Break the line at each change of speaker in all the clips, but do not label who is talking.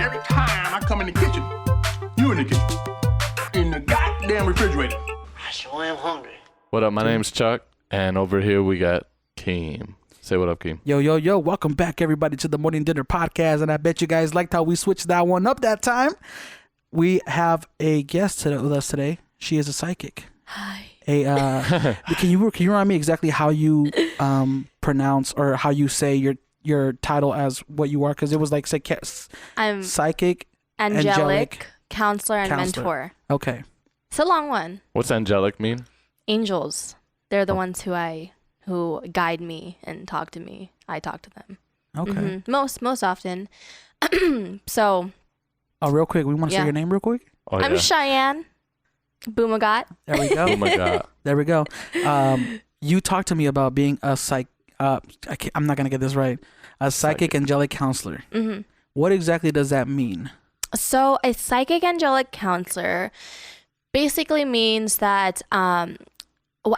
every time I come in the kitchen, you in the kitchen, in the goddamn refrigerator.
I sure am hungry.
What up? My name's Chuck, and over here we got Keem. Say what up, Keem.
Yo. Welcome back, everybody, to the Morning Dinner Podcast, and I bet you guys liked how we switched that one up that time. We have a guest with us today. She is a psychic.
Hi.
Can you remind me exactly how you pronounce or how you say your title as what you are? Because it was like
I'm
psychic,
angelic, counselor, and mentor.
Okay.
It's a long one.
What's angelic mean?
Angels. They're the ones who guide me and talk to me. I talk to them.
Okay.
Most often. So.
Oh, real quick, we want to say your name real quick.
Oh, yeah.
I'm Cheyenne Bumagat.
There we go.
Oh my God.
There we go. You talked to me about being a I'm not gonna get this right. A psychic angelic counselor.
Mm-hmm.
What exactly does that mean?
So a psychic angelic counselor basically means that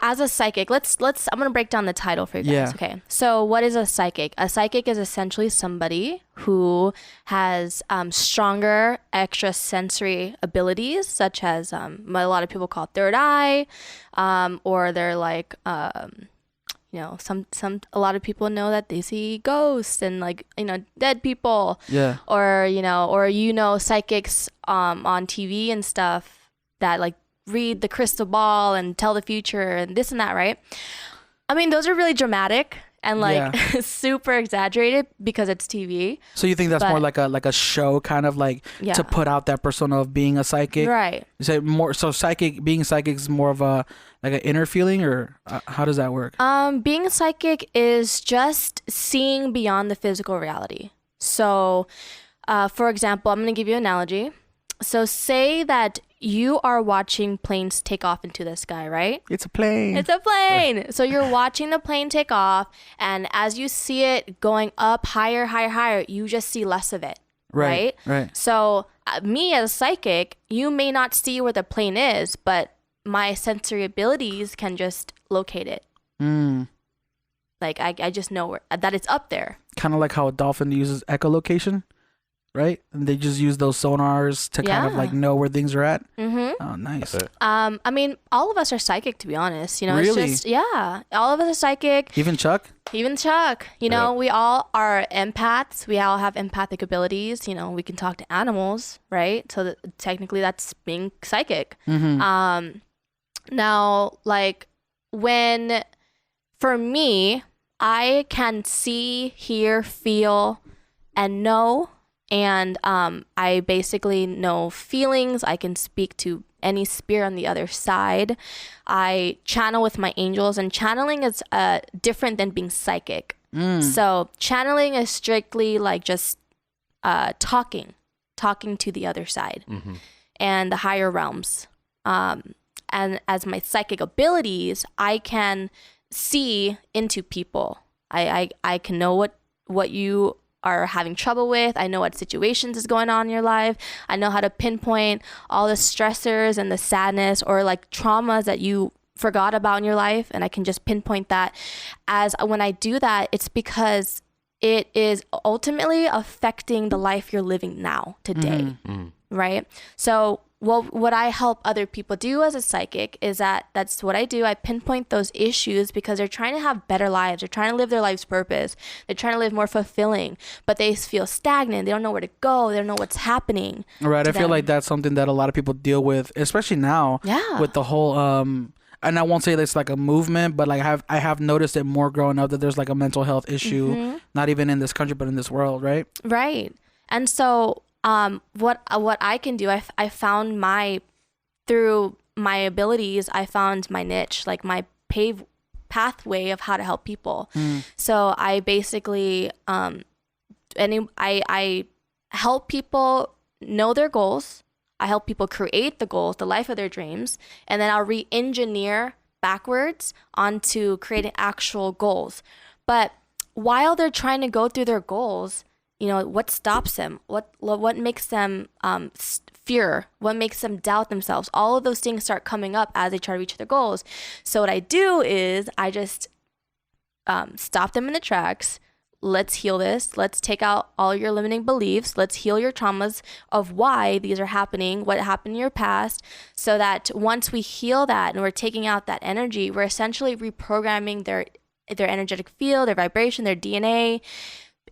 as a psychic, I'm gonna break down the title for you guys.
Yeah.
Okay. So what is a psychic? A psychic is essentially somebody who has stronger extrasensory abilities, such as a lot of people call third eye, or they're like a lot of people know that they see ghosts and dead people.
Yeah.
Or psychics on TV and stuff that like read the crystal ball and tell the future and this and that, right? I mean, those are really dramatic and super exaggerated because it's TV.
So you think that's more like a show, kind of like to put out that persona of being a psychic,
right?
Is it more so being psychic is more of a like an inner feeling, or how does that work?
Being a psychic is just seeing beyond the physical reality. So, for example, I'm going to give you an analogy. So say that you are watching planes take off into the sky, right?
It's a plane.
It's a plane. So you're watching the plane take off, and as you see it going up higher, you just see less of it, right?
Right.
So me as a psychic, you may not see where the plane is, but my sensory abilities can just locate it. Like I just know that it's up there.
Kind of like how a dolphin uses echolocation. Right? And they just use those sonars to kind of like know where things are at. Mm-hmm. Oh, nice.
I mean, all of us are psychic, to be honest.
Really?
It's just, all of us are psychic.
Even Chuck?
You know, we all are empaths. We all have empathic abilities. You know, we can talk to animals, right? So technically that's being psychic.
Mm-hmm.
Now, like for me, I can see, hear, feel, and know. And I basically know feelings. I can speak to any spirit on the other side. I channel with my angels, and channeling is different than being psychic. So channeling is strictly like just talking to the other side and the higher realms. And as my psychic abilities, I can see into people. I can know what you are having trouble with. I know what situations is going on in your life. I know how to pinpoint all the stressors and the sadness or like traumas that you forgot about in your life, and I can just pinpoint that. As when I do that, it's because it is ultimately affecting the life you're living now today, right? So what I help other people do as a psychic is that's what I do. I pinpoint those issues because they're trying to have better lives. They're trying to live their life's purpose. They're trying to live more fulfilling, but they feel stagnant. They don't know where to go. They don't know what's happening.
Right. I feel like that's something that a lot of people deal with, especially now with the whole, and I won't say that's like a movement, but like I have noticed it more growing up that there's like a mental health issue, not even in this country, but in this world. Right.
Right. And so, what I can do, I found through my abilities, I found my niche, like my pathway of how to help people. So I basically, I help people know their goals. I help people create the goals, the life of their dreams, and then I'll re-engineer backwards onto creating actual goals. But while they're trying to go through their goals, you know, what stops them? What makes them fear? What makes them doubt themselves? All of those things start coming up as they try to reach their goals. So what I do is I just stop them in the tracks, let's heal this. Let's take out all your limiting beliefs. Let's heal your traumas of why these are happening, what happened in your past, so that once we heal that and we're taking out that energy, we're essentially reprogramming their energetic field, their vibration, their DNA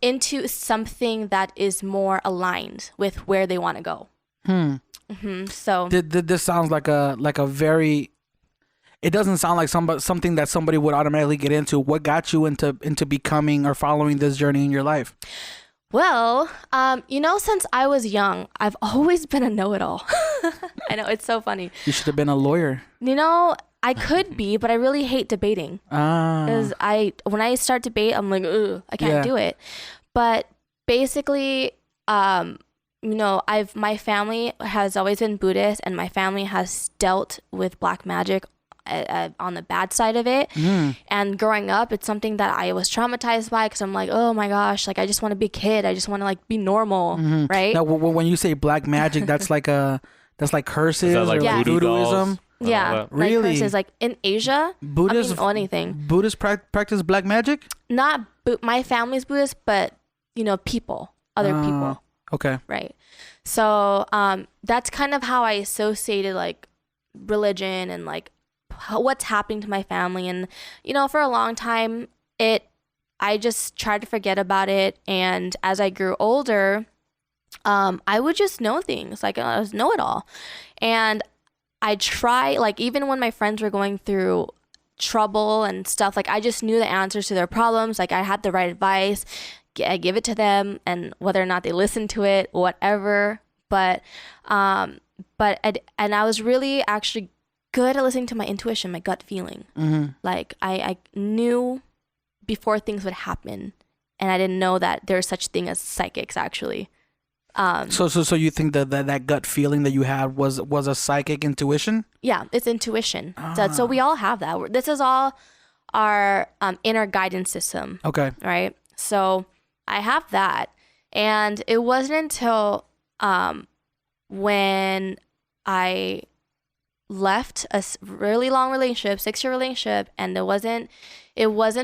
into something that is more aligned with where they want to go. So
this sounds like a very, it doesn't sound like something that somebody would automatically get into. What got you into becoming or following this journey in your life?
Well, since I was young, I've always been a know-it-all. I know, it's so funny.
You should have been a lawyer.
I could be, but I really hate debating. Because when I start debate, I'm like, ugh, I can't do it. But basically, my family has always been Buddhist, and my family has dealt with black magic on the bad side of it. And growing up, it's something that I was traumatized by, because I'm like, oh my gosh, like I just want to be a kid. I just want to like be normal, right?
Now, when you say black magic, that's like curses
that like
or
voodoo
voodooism.
dolls?
Yeah,
really?
Like curses. Like in Asia,
Buddhists,
anything.
Buddhists practice black magic?
Not my family's Buddhist, but other people.
Okay.
Right. So that's kind of how I associated like religion and like what's happening to my family. And for a long time I just tried to forget about it. And as I grew older, I would just know things, like I was know-it-all. And I try, like, even when my friends were going through trouble and stuff, like I just knew the answers to their problems. Like I had the right advice. I give it to them, and whether or not they listen to it, whatever. And I was really actually good at listening to my intuition, my gut feeling. Like I knew before things would happen, and I didn't know that there's such thing as psychics actually.
So you think that gut feeling that you had was a psychic intuition? Yeah,
it's intuition. So we all have that. This is all our inner guidance system.
Okay.
Right. So I have that, and it wasn't until when I left a really long relationship, 6-year relationship, and it wasn't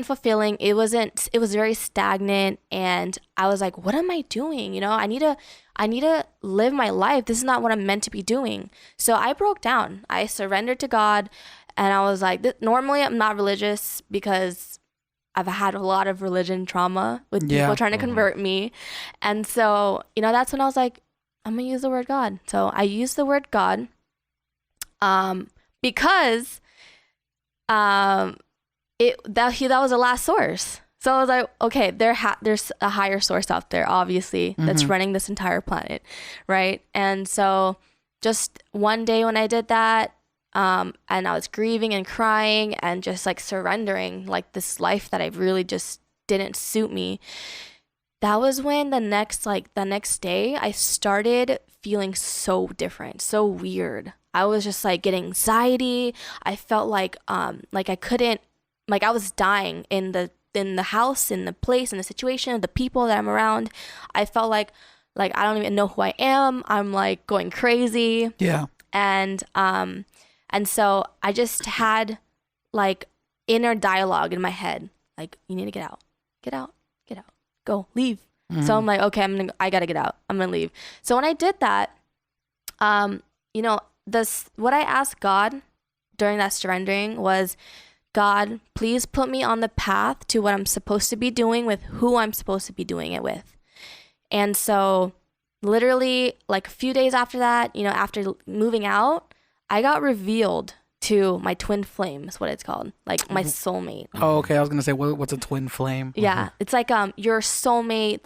fulfilling. It was very stagnant, and I was like, what am I doing? I need to live my life. This is not what I'm meant to be doing. So I broke down. I surrendered to God, and I was like, normally I'm not religious because I've had a lot of religion trauma with people trying to convert me. And so, that's when I was like, I'm going to use the word God. So I used the word God because that was the last source. So I was like, okay, there's a higher source out there, obviously, that's running this entire planet, right? And so just one day when I did that, and I was grieving and crying and just like surrendering like this life that I really just didn't suit me. That was when the next day I started feeling so different, so weird. I was just like getting anxiety. I felt like I couldn't, like I was dying in the house, in the place, in the situation, the people that I'm around. I felt like I don't even know who I am. I'm like going crazy.
Yeah.
And so I just had like inner dialogue in my head, like, you need to get out, go, leave. So I'm like, okay, I gotta get out. I'm gonna leave. So when I did that, what I asked God during that surrendering was, God, please put me on the path to what I'm supposed to be doing with who I'm supposed to be doing it with. And so literally like a few days after that, after moving out, I got revealed to my twin flame, is what it's called, like my soulmate.
Oh, okay. I was gonna say, what's a twin flame?
Yeah, it's like your soulmate.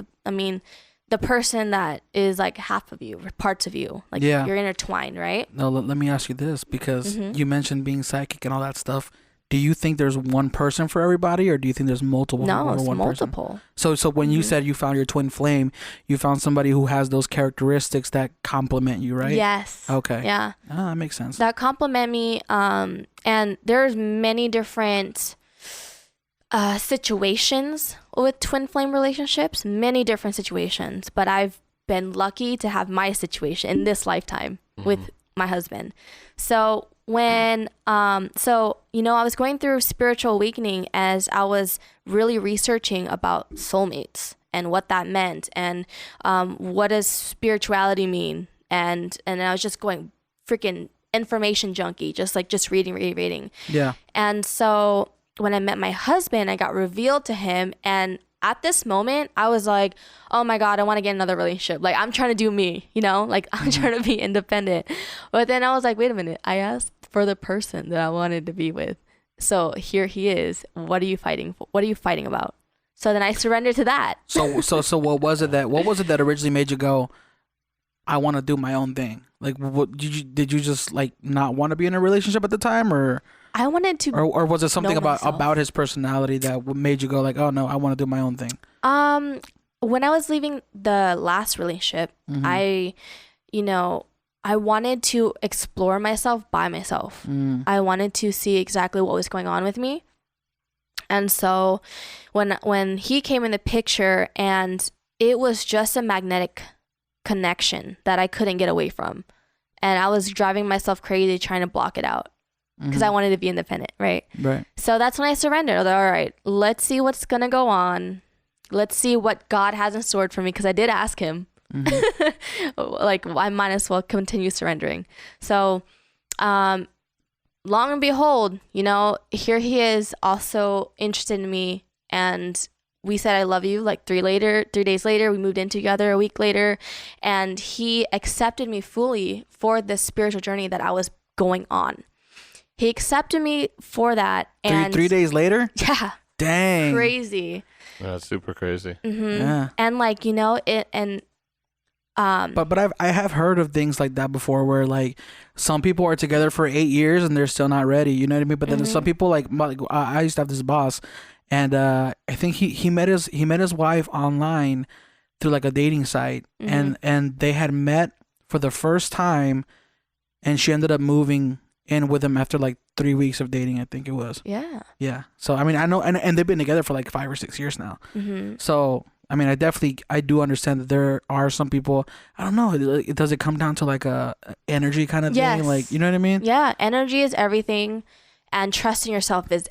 The person that is like half of you, or parts of you, like you're intertwined, right?
No, let me ask you this, because you mentioned being psychic and all that stuff. Do you think there's one person for everybody, or do you think there's multiple?
No, it's
one
multiple.
Person? So when you said you found your twin flame, you found somebody who has those characteristics that complement you, right?
Yes.
Okay.
Yeah.
That makes sense.
That complement me. And there's many different situations with twin flame relationships, many different situations, but I've been lucky to have my situation in this lifetime with my husband. So when so I was going through spiritual awakening as I was really researching about soulmates and what that meant, and what does spirituality mean, and I was just going freaking information junkie, just reading.
Yeah.
And so when I met my husband, I got revealed to him, and at this moment, I was like, oh my God, I want to get another relationship. Like, I'm trying to do me, like I'm trying to be independent. But then I was like, wait a minute, I asked for the person that I wanted to be with. So here he is. What are you fighting for? What are you fighting about? So then I surrendered to that.
So what was it that originally made you go, I want to do my own thing? Like, what did you just like not want to be in a relationship at the time, or
I wanted to,
or was it something
about
his personality that made you go like, oh no, I want to do my own thing?
When I was leaving the last relationship, I wanted to explore myself by myself. I wanted to see exactly what was going on with me. And so when he came in the picture, and it was just a magnetic connection that I couldn't get away from. And I was driving myself crazy trying to block it out because I wanted to be independent, right?
Right.
So that's when I surrendered. I was like, all right, let's see what's going to go on. Let's see what God has in store for me, because I did ask him. Like, I might as well continue surrendering. So long and behold, here he is, also interested in me, and we said I love you like 3 days later. We moved in together a week later, and he accepted me fully for the spiritual journey that I was going on. He accepted me for that. And
3 days later?
Yeah.
Dang.
Crazy.
That's super crazy.
Yeah.
And like, it, and
but I have heard of things like that before, where like some people are together for 8 years and they're still not ready, you know what I mean? But then some people like I used to have this boss, and I think he met his wife online through like a dating site, and they had met for the first time, and she ended up moving in with him after like 3 weeks of dating, I think it was. Yeah. So I mean, I know, and they've been together for like 5 or 6 years now. So I mean, I do understand that there are some people, I don't know, does it come down to like a energy kind of thing? Like, you know what I mean?
Yeah, energy is everything, and trusting yourself is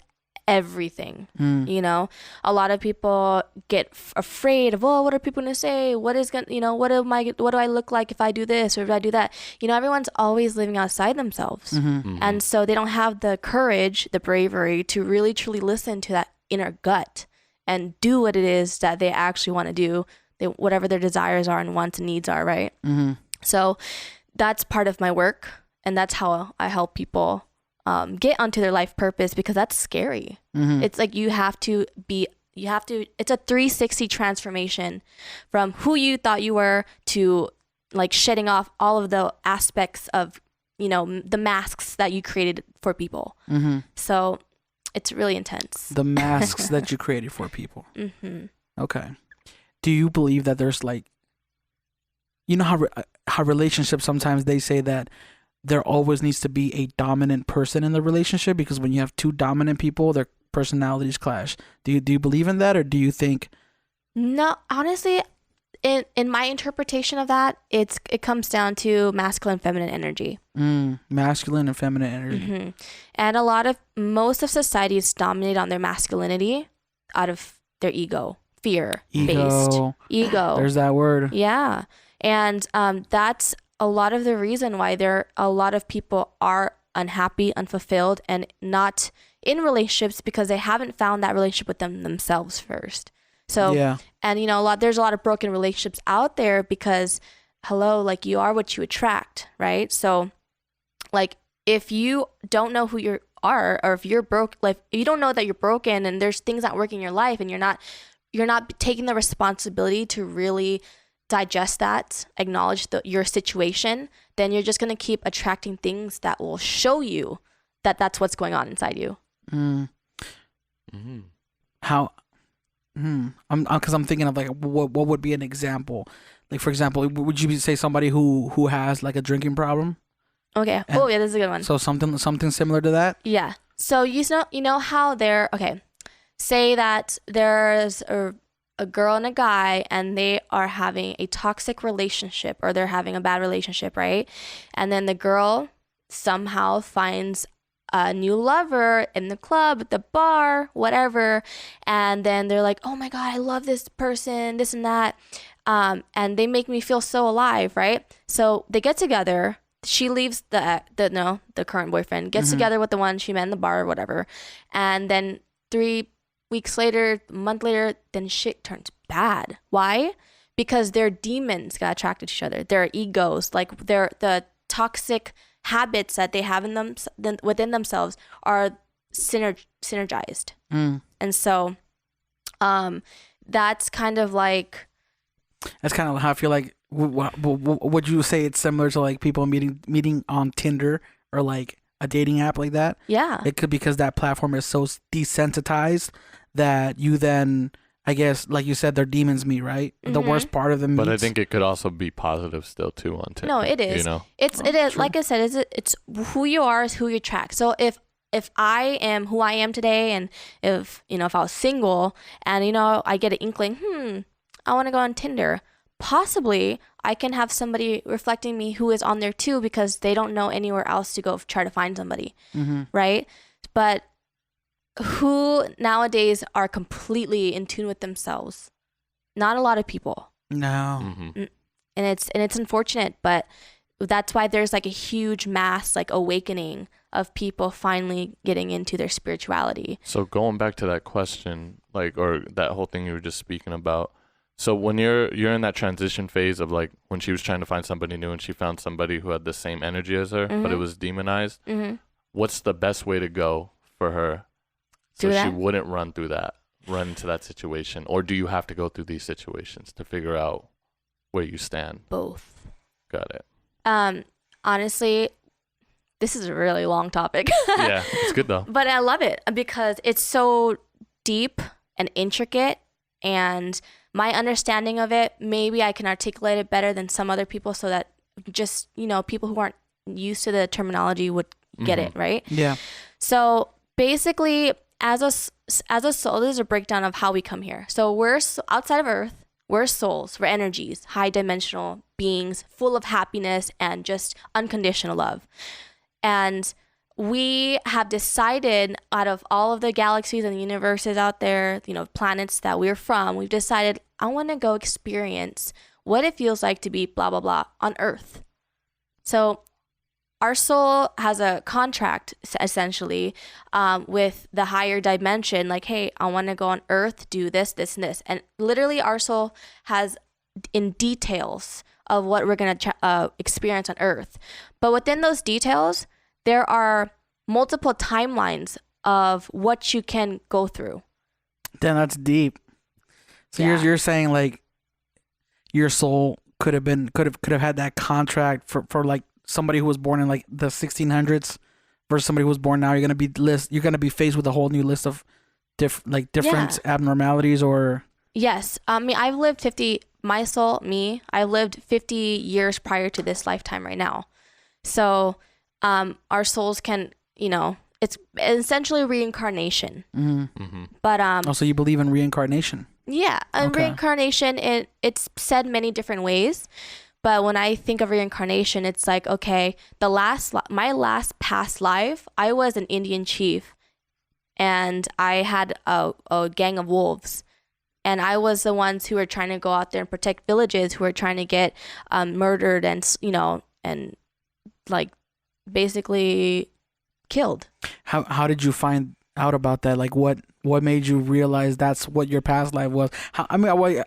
everything. A lot of people get afraid of, what are people gonna say, what do I look like if I do this or if I do that? Everyone's always living outside themselves, and so they don't have the courage, the bravery to really truly listen to that inner gut and do what it is that they actually want to do, whatever their desires are and wants and needs are, right? So that's part of my work, and that's how I help people get onto their life purpose, because that's scary. It's like it's a 360 transformation from who you thought you were to like shedding off all of the aspects of, the masks that you created for people. So it's really intense.
The masks that you created for people. Okay. Do you believe that there's like, how relationships, sometimes they say that there always needs to be a dominant person in the relationship, because when you have 2 dominant people, their personalities clash. Do you believe in that, or do you think?
No, honestly, in my interpretation of that, it comes down to masculine and feminine energy.
Masculine and feminine energy.
And most of society is dominated on their masculinity out of their ego, fear-based. Ego.
There's that word.
Yeah. And that's a lot of the reason why a lot of people are unhappy, unfulfilled, and not in relationships, because they haven't found that relationship with themselves first. So,
yeah.
And there's a lot of broken relationships out there because, like, you are what you attract, right? So, like, if you don't know who you are, or if you're broke, like, you don't know that you're broken and there's things not working in your life, and you're not taking the responsibility to really digest that, acknowledge your situation, then you're just going to keep attracting things that will show you that that's what's going on inside you.
How? Because I'm thinking of like what would be an example? Like, for example, would you say somebody who has like a drinking problem?
Okay. Yeah, this is a good one.
So something similar to that?
Yeah. So you know how say that there's a girl and a guy, and they are having a toxic relationship, or they're having a bad relationship, right? And then the girl somehow finds a new lover in the club, at the bar, whatever. And then they're like, oh my God, I love this person, this and that. And they make me feel so alive, right? So they get together. She leaves the current boyfriend, gets together with the one she met in the bar or whatever. And then 3 weeks later, a month later, then shit turns bad. Why? Because their demons got attracted to each other. Their egos, like the toxic habits that they have in them within themselves are synergized. And so that's kind of like,
that's kind of how I feel like. Would you say it's similar to like people meeting on Tinder or like a dating app like that?
Yeah,
it could, because that platform is so desensitized that you then, I guess, like you said, their demons meet, right? The worst part of them meets.
But I think it could also be positive still too on Tinder.
No, it is.
You know?
It is. True. Like I said, it's who you are is who you attract. So if I am who I am today, and if I was single and I get an inkling, I want to go on Tinder, possibly I can have somebody reflecting me who is on there too, because they don't know anywhere else to go try to find somebody, right? But who nowadays are completely in tune with themselves? Not a lot of people.
No.
And it's unfortunate, but that's why there's like a huge mass like awakening of people finally getting into their spirituality.
So going back to that question, like, or that whole thing you were just speaking about. So when you're in that transition phase of like when she was trying to find somebody new and she found somebody who had the same energy as her, but it was demonized, what's the best way to go for her so she wouldn't run into that situation? Or do you have to go through these situations to figure out where you stand?
Both.
Got it.
Honestly, this is a really long topic.
Yeah, it's good though.
But I love it because it's so deep and intricate, and my understanding of it, maybe I can articulate it better than some other people, so that just, people who aren't used to the terminology would get it, right?
Yeah.
So basically, as a soul, this is a breakdown of how we come here. So we're outside of Earth. We're souls. We're energies, high dimensional beings, full of happiness and just unconditional love. And we have decided, out of all of the galaxies and the universes out there, planets that we're from, we've decided, I want to go experience what it feels like to be blah, blah, blah on Earth. So our soul has a contract, essentially, with the higher dimension. Like, hey, I want to go on Earth, do this, this, and this. And literally our soul has in details of what we're going to experience on Earth. But within those details, there are multiple timelines of what you can go through.
Damn, that's deep. So you're saying like your soul could have had that contract for like somebody who was born in like the 1600s versus somebody who was born now. You're gonna be faced with a whole new list of different abnormalities, or
yes. I mean, I've lived 50. My soul, me, I lived 50 years prior to this lifetime right now. So our souls can, it's essentially reincarnation. But
also you believe in reincarnation?
Yeah, reincarnation, it's said many different ways. But when I think of reincarnation, it's like, okay, my last past life, I was an Indian chief, and I had a gang of wolves, and I was the ones who were trying to go out there and protect villages who were trying to get murdered and and like basically killed.
How did you find out about that? Like what made you realize that's what your past life was?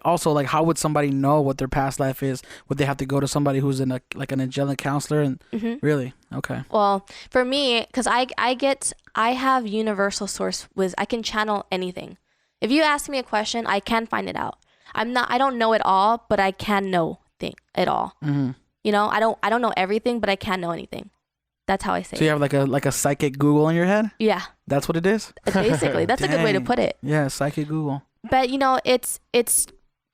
Also, like, how would somebody know what their past life is? Would they have to go to somebody who's in an angelic counselor? And really? Okay.
Well, for me, because I have universal source I can channel anything. If you ask me a question, I can find it out. I don't know it all, but I can know it all. I don't know everything, but I can know anything. That's how I say it.
So you have like a psychic Google in your head?
Yeah.
That's what it is?
Basically. That's a good way to put it.
Yeah, psychic Google.
But, it's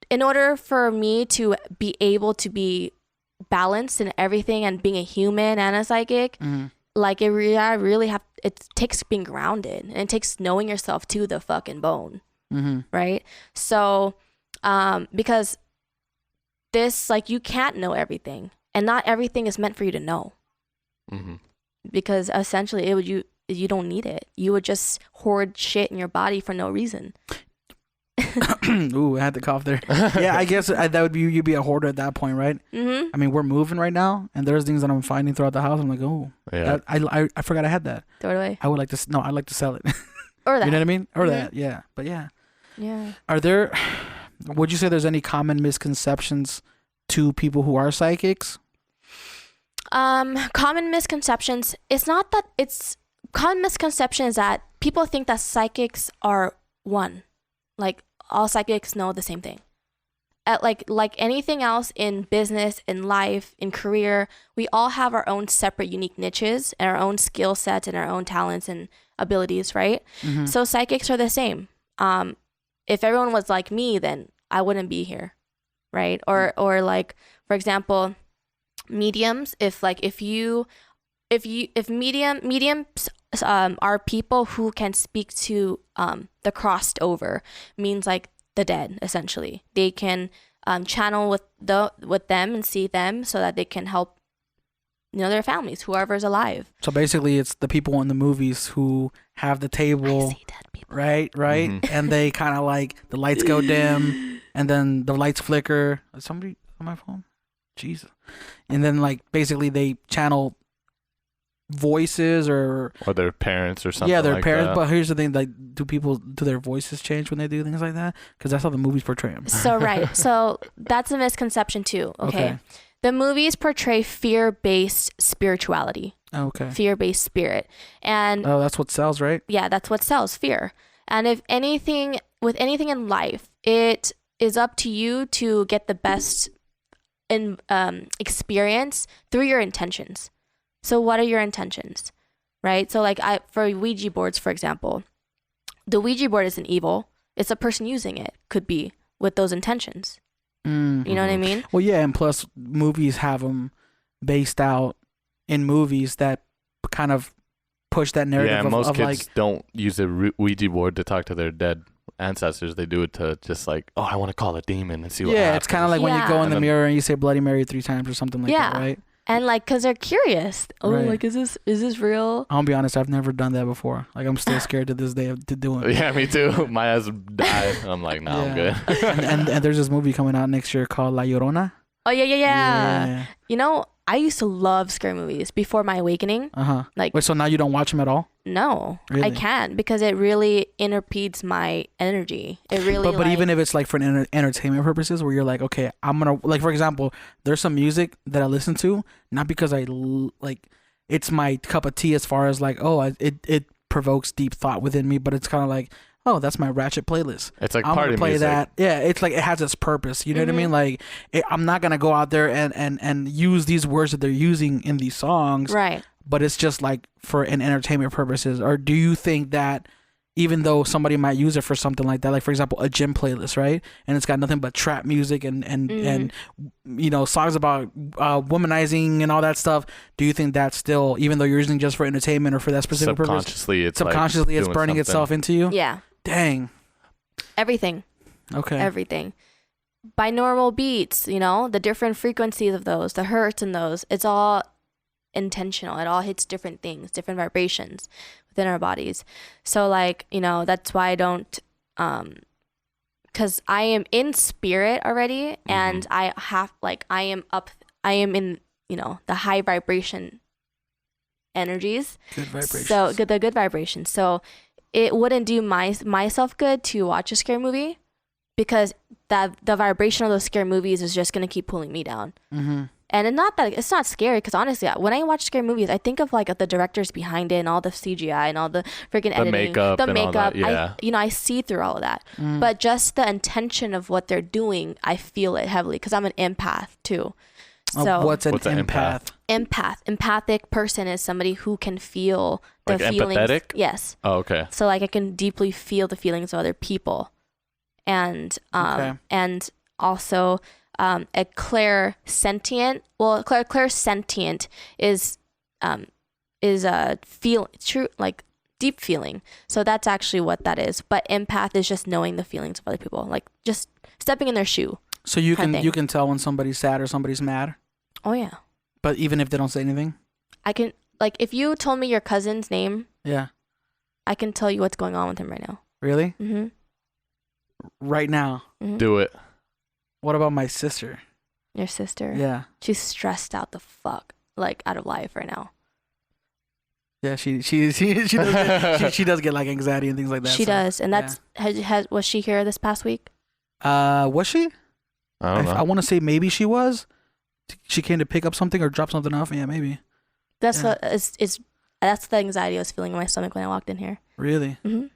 in order for me to be able to be balanced in everything and being a human and a psychic, like it takes being grounded, and it takes knowing yourself to the fucking bone. Right? So, because this, like, you can't know everything, and not everything is meant for you to know. because essentially it would you don't need it. You would just hoard shit in your body for no reason.
Ooh, I had to cough there. Yeah, I guess that would be you'd be a hoarder at that point, right?
Mm-hmm.
I mean, we're moving right now, and there's things that I'm finding throughout the house. I'm like, oh,
Yeah.
I forgot I had that.
Throw it away.
I would like to. No, I'd like to sell it.
Or that.
You know what I mean? Or
Mhm.
that. Yeah. But yeah.
Yeah.
Are there? Would you say there's any common misconceptions to people who are psychics?
Common misconceptions. It's not that it's common misconception is that people think that psychics are one, like all psychics know the same thing. Like anything else in business, in life, in career, we all have our own separate unique niches and our own skill sets and our own talents and abilities, right?
Mm-hmm.
So psychics are the same. If everyone was like me, then I wouldn't be here, right? Or like, for example, mediums. If mediums are people who can speak to the crossed over, means like the dead. Essentially, they can channel with them and see them so that they can help their families, whoever's alive.
So basically, it's the people in the movies who have the table.
I see dead people.
Right,
Mhm.
and they kind of like the lights go dim, and then the lights flicker. Is somebody on my phone? Jesus. And then like basically they channel voices or
their parents or something.
Yeah, their
like
parents.
that.
But here's the thing: like, do their voices change when they do things like that? Because that's how the movies portray them.
So right. So that's a misconception too. Okay. The movies portray fear-based spirituality.
Okay.
Fear-based spirit. And
that's what sells, right?
yeah, that's what sells, fear. And if anything, with anything in life, it is up to you to get the best experience through your intentions. So what are your intentions, right? So like for Ouija boards, for example, the Ouija board isn't evil. It's a person using it, could be, with those intentions.
Mm.
You know what I mean?
Well, yeah, and plus movies have them based out in movies that kind of push that narrative
Yeah, most
of
kids
like,
don't use a Ouija board to talk to their dead ancestors. They do it to just like, oh, I want to call a demon and see what happens.
it's kind of like when you go in the
Yeah.
mirror and you say Bloody Mary 3 times or something like that, right?
And like, cause they're curious. Oh,
Right.
like, is this real?
I'll be honest, I've never done that before. Like, I'm still scared to this day to do it.
Yeah, me too. My ass died. I'm like, nah, I'm good.
and there's this movie coming out next year called La Llorona.
Oh yeah. You know, I used to love scary movies before my awakening.
Uh-huh.
Like,
Wait, so now you don't watch them at all?
no,
Really?
I can't, because it really interpedes my energy. It really.
But even if it's like for entertainment purposes, where you're like, okay, I'm gonna, like, for example, there's some music that I listen to, not because like it's my cup of tea as far as like, oh, it provokes deep thought within me, but it's kind of like, oh, that's my ratchet playlist.
It's like
I'm
party
gonna play
music.
that. Yeah, it's like it has its purpose. You know what I mean? Like, I'm not gonna go out there and use these words that they're using in these songs.
right.
But it's just like for an entertainment purposes. Or do you think that even though somebody might use it for something like that, like for example a gym playlist, right, and it's got nothing but trap music and songs about womanizing and all that stuff, do you think that's still, even though you're using it just for entertainment or for that specific purpose,
subconsciously
it's
doing
burning
something.
itself into you?
Yeah.
Dang.
Everything.
Okay.
Everything. Binaural beats, the different frequencies of those, the hertz in those, it's all intentional. It all hits different things, different vibrations within our bodies. So like, that's why I don't, because I am in spirit already, and I am in, the high vibration energies.
Good vibrations.
So the good vibrations. So it wouldn't do myself good to watch a scary movie, because the vibration of those scary movies is just gonna keep pulling me down.
Mm-hmm.
And it's not scary, because honestly, when I watch scary movies, I think of like the directors behind it and all the CGI and all the freaking editing,
makeup
the
and all
makeup.
that, yeah.
I see through all of that. But just the intention of what they're doing, I feel it heavily, because I'm an empath too. So
what's an empath?
Empathic person is somebody who can feel the
Like
feelings.
empathetic?
Yes.
Oh, okay.
So like I can deeply feel the feelings of other people, and and also a clairsentient. Well, clairsentient is a true, like, deep feeling. So that's actually what that is. But empath is just knowing the feelings of other people, like just stepping in their shoe.
So you can tell when somebody's sad or somebody's mad.
Oh yeah.
But even if they don't say anything.
I can, like if you told me your cousin's name,
Yeah.
I can tell you what's going on with him right now.
Really?
Mm-hmm.
Right now.
Mm-hmm.
Do it.
What about my sister?
Your sister?
Yeah.
She's stressed out the fuck, like out of life right now.
Yeah, she does get, she does get like anxiety and things like that.
She does, and that's was she here this past week?
Was she?
I don't know.
I want to say maybe she was. She came to pick up something or drop something off. Yeah, maybe.
That's that's the anxiety I was feeling in my stomach when I walked in here.
Really?
Mm-hmm.
No,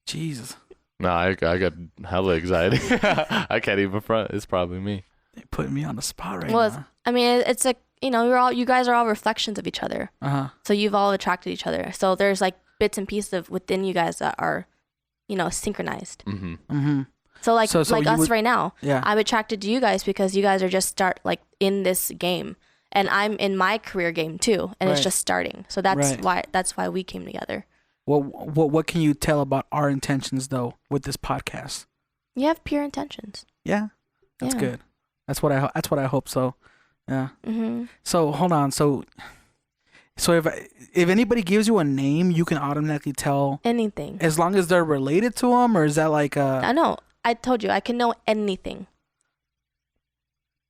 Jesus.
I got hella anxiety. I can't even front. It's probably me.
They putting me on the spot right now.
I mean, it's like, you know, you guys are all reflections of each other. So you've all attracted each other. So there's like bits and pieces of within you guys that are, you know, synchronized.
Mm-hmm.
Mm-hmm.
So like us right now.
Yeah.
I'm attracted to you guys because you guys are just in this game, and I'm in my career game too, and it's just starting. So that's why we came together.
Well, what can you tell about our intentions though with this podcast?
You have pure intentions.
Yeah, that's good. That's what I hope. So, yeah.
Mm-hmm.
So hold on. So if anybody gives you a name, you can automatically tell
anything
as long as they're related to them, or is that like a?
I know. I told you I can know anything.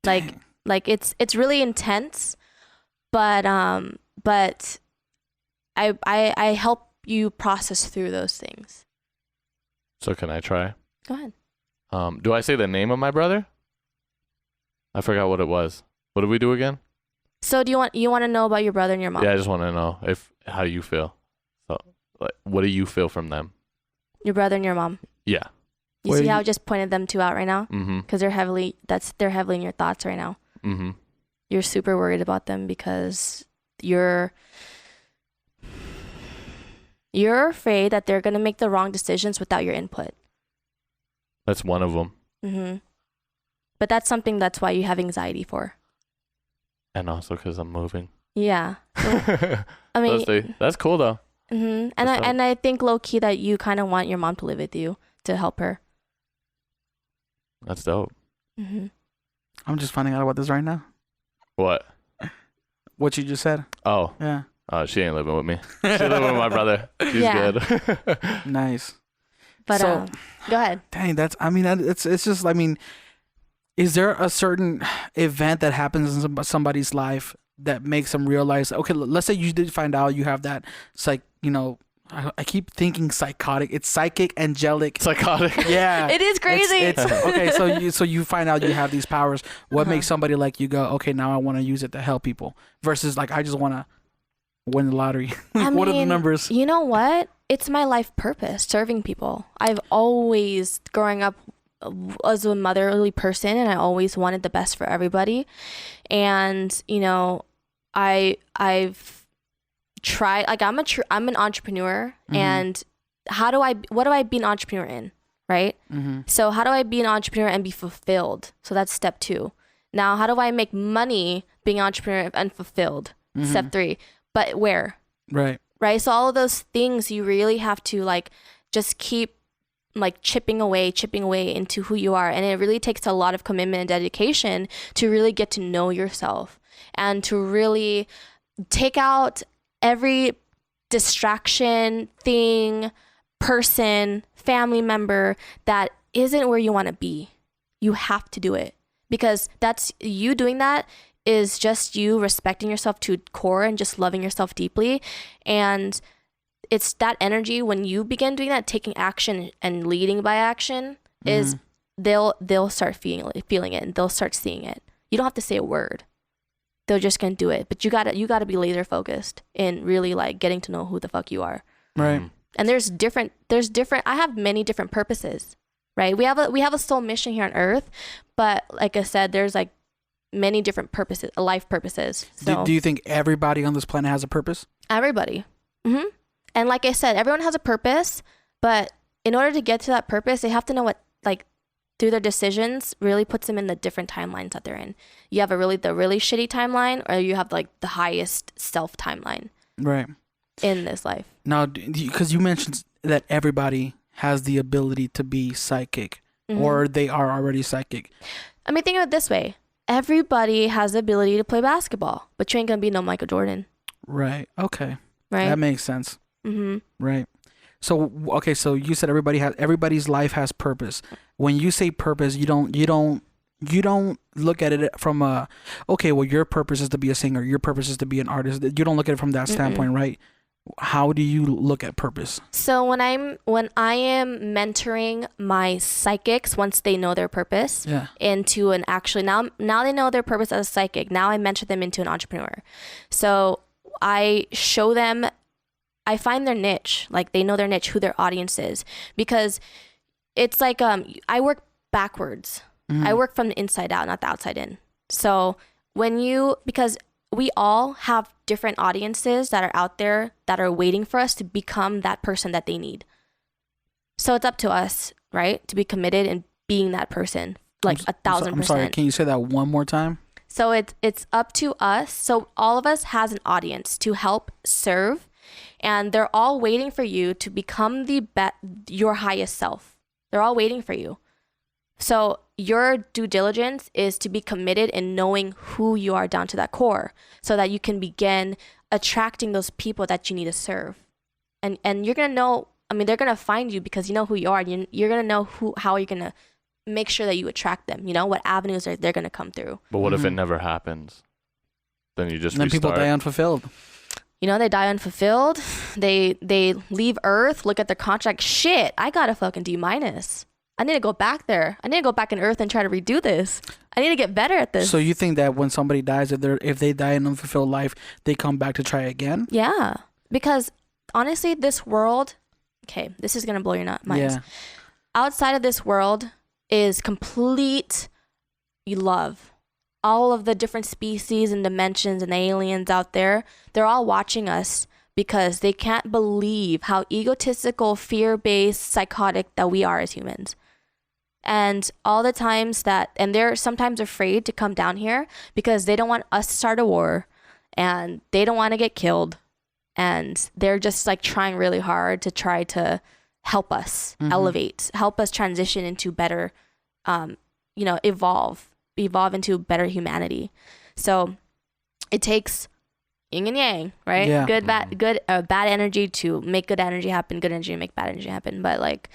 Dang.
Like it's really intense, but I help you process through those things.
So can I try?
Go ahead.
Do I say the name of my brother? I forgot what it was. What did we do again?
So do you want to know about your brother and your mom?
Yeah, I just want to know how you feel. So, like, what do you feel from them?
Your brother and your mom.
Yeah.
You see how I just pointed them two out right now?
Mm-hmm.
Because they're heavily in your thoughts right now.
Mm-hmm.
You're super worried about them because you're afraid that they're gonna make the wrong decisions without your input.
That's one of them.
Mm-hmm. But that's why you have anxiety for.
And also because I'm moving.
Yeah. So, I mean,
that's cool though.
Mm-hmm. And I think low key that you kind of want your mom to live with you to help her.
That's dope.
Mm-hmm.
I'm just finding out about this right now.
What?
What you just said.
Oh.
Yeah.
She ain't living with me. She's living with my brother. She's good.
Nice.
But
so,
go ahead.
Dang, it's just, I mean, is there a certain event that happens in somebody's life that makes them realize, okay, let's say you did find out you have that, I keep thinking psychotic. It's psychic, angelic.
Psychotic.
Yeah. It is crazy.
It's okay, so you find out you have these powers. What makes somebody like you go, okay, now I want to use it to help people versus like I just want to win the lottery. What are the numbers?
You know what? It's my life purpose, serving people. I've always, growing up as a motherly person, and I always wanted the best for everybody. And, you know, I've tried, like I'm an entrepreneur, and what do I be an entrepreneur in? Right? Mm-hmm. So how do I be an entrepreneur and be fulfilled? So that's step 2. Now, how do I make money being an entrepreneur and fulfilled? Mm-hmm. Step 3. But where?
Right.
Right. So all of those things you really have to like just keep like chipping away into who you are. And it really takes a lot of commitment and dedication to really get to know yourself and to really take out every distraction, thing, person, family member that isn't where you want to be. You have to do it because that's you doing that is just you respecting yourself to core and just loving yourself deeply. And it's that energy when you begin doing that, taking action and leading by action is they'll start feeling it and they'll start seeing it. You don't have to say a word. They're just gonna do it. But you gotta be laser focused in really like getting to know who the fuck you are.
Right.
And there's different I have many different purposes. Right? We have a soul mission here on earth, but like I said, there's like many different purposes, life purposes. So,
do you think everybody on this planet has a purpose?
Everybody. Mm-hmm. And like I said, everyone has a purpose, but in order to get to that purpose, they have to know what, like, through their decisions, really puts them in the different timelines that they're in. You have the really shitty timeline, or you have like the highest self timeline. Right. In this life. Now,
because you mentioned that everybody has the ability to be psychic, or they are already psychic.
I mean, think of it this way. Everybody has the ability to play basketball, but you ain't gonna be no Michael Jordan.
Right. Okay.
Right.
That makes sense. Right. So okay, so you said everybody's life has purpose. When you say purpose, you don't look at it from a, okay, well, your purpose is to be a singer, your purpose is to be an artist. You don't look at it from that standpoint, right? How do you look at purpose?
So when I am mentoring my psychics, once they know their purpose, into an actually now they know their purpose as a psychic. Now I mentor them into an entrepreneur. So I show them, I find their niche, like they know their niche, who their audience is, because it's like I work backwards. I work from the inside out, not the outside in. So because we all have different audiences that are out there that are waiting for us to become that person that they need. So it's up to us, right, to be committed in being that person, like 1,000%.
I'm sorry, can you say that one more time?
So it's up to us. So all of us has an audience to help serve, and they're all waiting for you to become your highest self. They're all waiting for you. So your due diligence is to be committed in knowing who you are down to that core, so that you can begin attracting those people that you need to serve. And you're going to know, I mean, they're going to find you because you know who you are. You're going to know how you're going to make sure that you attract them, what avenues they're going to come through.
But what if it never happens? Then you just
and then people die unfulfilled.
They die unfulfilled. They leave Earth, look at their contract. Shit, I got a fucking D-. I need to go back there. I need to go back in Earth and try to redo this. I need to get better at this.
So you think that when somebody dies, if they die in unfulfilled life, they come back to try again?
Yeah. Because honestly, this world, okay, this is going to blow your minds. Yeah. Outside of this world is complete love. All of the different species and dimensions and aliens out there, they're all watching us because they can't believe how egotistical, fear-based, psychotic that we are as humans. And all the times and they're sometimes afraid to come down here because they don't want us to start a war and they don't want to get killed. And they're just like trying really hard to try to help us elevate, help us transition into better, evolve into better humanity. So it takes yin and yang, right? Yeah. Bad energy to make good energy happen, good energy to make bad energy happen. But like,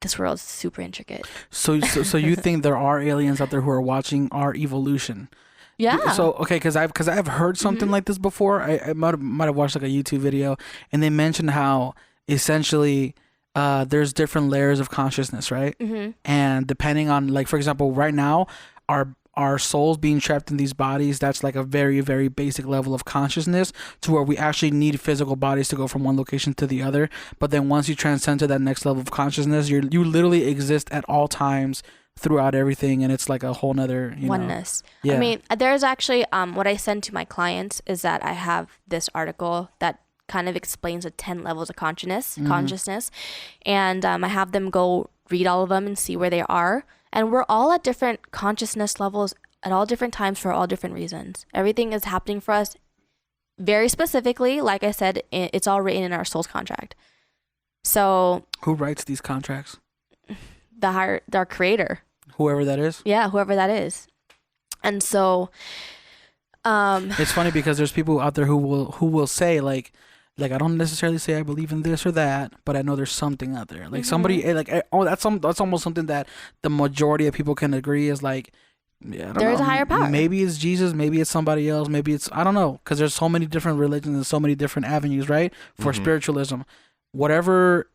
this world's super intricate. So you think there are aliens out there who are watching our evolution? Yeah. So okay, because I've heard something like this before. I might have watched like a YouTube video, and they mentioned how essentially there's different layers of consciousness, right? And depending on, like, for example, right now our souls being trapped in these bodies, that's like a very, very basic level of consciousness, to where we actually need physical bodies to go from one location to the other. But then once you transcend to that next level of consciousness, you literally exist at all times throughout everything, and it's like a whole nother oneness. Yeah. I mean, there's actually what I send to my clients is that I have this article that kind of explains the 10 levels of consciousness, and I have them go read all of them and see where they are. And we're all at different consciousness levels at all different times for all different reasons. Everything is happening for us very specifically. Like I said, it's all written in our soul's contract. So
who writes these contracts?
Our creator.
Whoever that is?
Yeah, whoever that is. And so
it's funny because there's people out there who will say like I don't necessarily say I believe in this or that, but I know there's something out there. Like somebody that's almost something that the majority of people can agree is like, yeah,
there's a higher power.
Maybe it's Jesus, maybe it's somebody else, maybe it's, I don't know, because there's so many different religions and so many different avenues, right? For spiritualism, whatever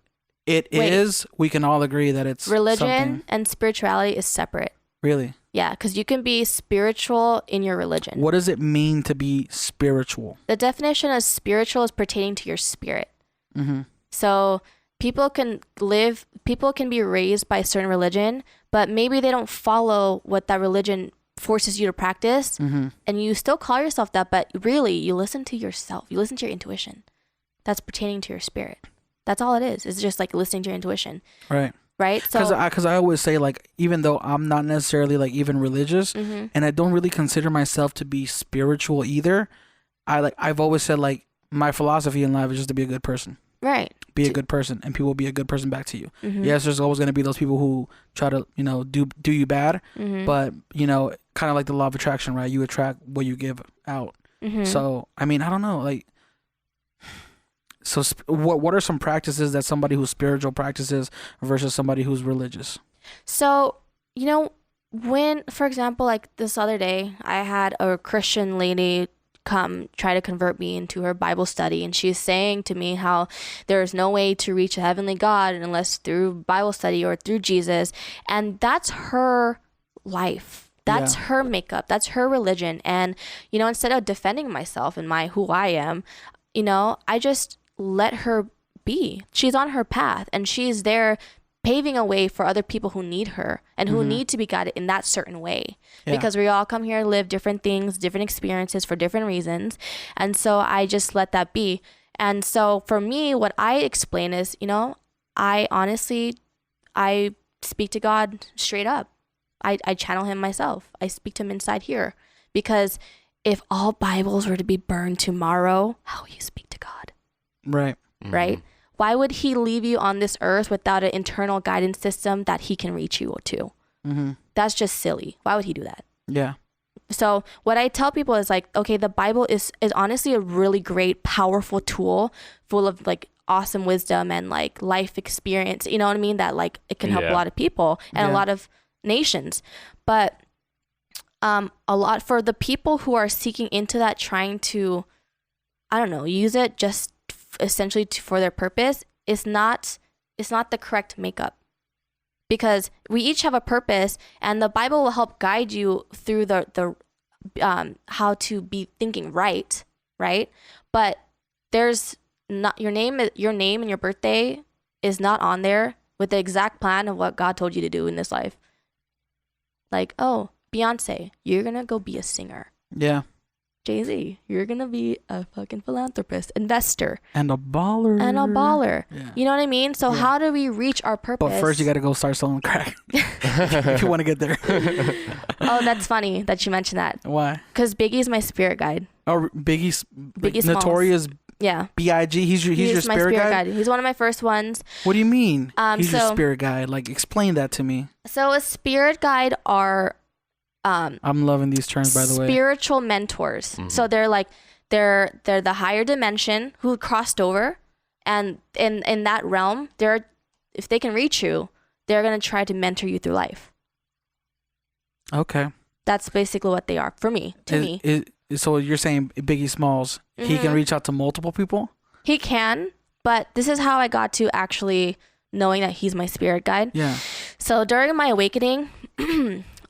it is, we can all agree that it's
religion
something.
And spirituality is separate.
Really?
Yeah, because you can be spiritual in your religion.
What does it mean to be spiritual?
The definition of spiritual is pertaining to your spirit. So people can be raised by a certain religion, but maybe they don't follow what that religion forces you to practice, and you still call yourself that, but really you listen to yourself. You listen to your intuition. That's pertaining to your spirit. That's all it is. It's just like listening to your intuition. Right. So
because I always say, like, even though I'm not necessarily like even religious, and I don't really consider myself to be spiritual either, I've always said, like, my philosophy in life is just to be a good person.
Right.
Be a good person, and people will be a good person back to you. Yes, there's always going to be those people who try to, do you bad, but kind of like the law of attraction, right? You attract what you give out. So I mean, I don't know, like, so what are some practices that somebody who's spiritual practices versus somebody who's religious?
So, you know, when, for example, like this other day, I had a Christian lady come try to convert me into her Bible study, and she's saying to me how there is no way to reach a heavenly God unless through Bible study or through Jesus. And that's her life. That's her makeup. That's her religion. And, you know, instead of defending myself and who I am, you know, I just let her be. She's on her path, and she's there paving a way for other people who need her and who need to be guided in that certain way, because we all come here to live different things, different experiences for different reasons. And so I just let that be. And so for me, what I explain is, you know, I speak to God straight up. I channel him myself. I speak to him inside here, because if all Bibles were to be burned tomorrow, how will you speak to God?
Right.
Right? Why would he leave you on this earth without an internal guidance system that he can reach you to? That's just silly. Why would he do that?
Yeah.
So what I tell people is like, okay, the Bible is honestly a really great, powerful tool full of like awesome wisdom and like life experience. You know what I mean? That like it can help a lot of people and a lot of nations. But a lot for the people who are seeking into that, trying to, I don't know, use it just essentially for their purpose, it's not the correct makeup, because we each have a purpose, and the Bible will help guide you through the how to be thinking right, but there's not your name and your birthday is not on there with the exact plan of what God told you to do in this life. Like, oh, Beyonce, you're gonna go be a singer.
Yeah.
Jay-Z, you're gonna be a fucking philanthropist, investor,
and a baller.
Yeah. You know what I mean? So how do we reach our purpose?
But first, you got to go start selling crack if you want to get there.
Oh, that's funny that you mentioned that.
Why?
Because Biggie's my spirit guide.
Oh, Biggie Notorious.
Smalls. Yeah.
B.I.G. He's your spirit guide?
He's one of my first ones.
What do you mean? He's your spirit guide. Like, explain that to me.
So a spirit guide are
I'm loving these terms, by the way.
Spiritual mentors. So they're like they're the higher dimension who crossed over, and in that realm, if they can reach you, they're gonna try to mentor you through life.
Okay.
That's basically what they are for me.
So you're saying Biggie Smalls, he can reach out to multiple people?
He can, but this is how I got to actually knowing that he's my spirit guide.
Yeah.
So during my awakening,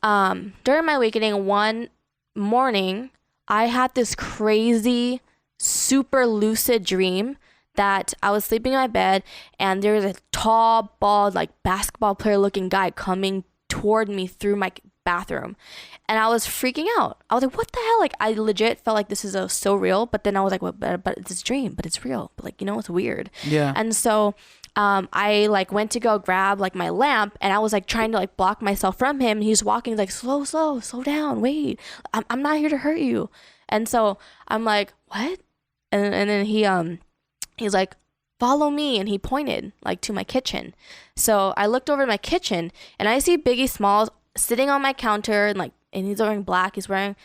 one morning, I had this crazy, super lucid dream that I was sleeping in my bed, and there was a tall, bald, like basketball player looking guy coming toward me through my bathroom. And I was freaking out. I was like, what the hell? Like, I legit felt like this is so real. But then I was like, but it's a dream, but it's real. But like, you know, it's weird. Yeah. And so I like went to go grab like my lamp, and I was like trying to like block myself from him. He's walking like, slow down, wait, I'm not here to hurt you. And so I'm like, what? And then he's like, follow me, and he pointed like to my kitchen. So I looked over at my kitchen, and I see Biggie Smalls sitting on my counter, and he's wearing black. He's wearing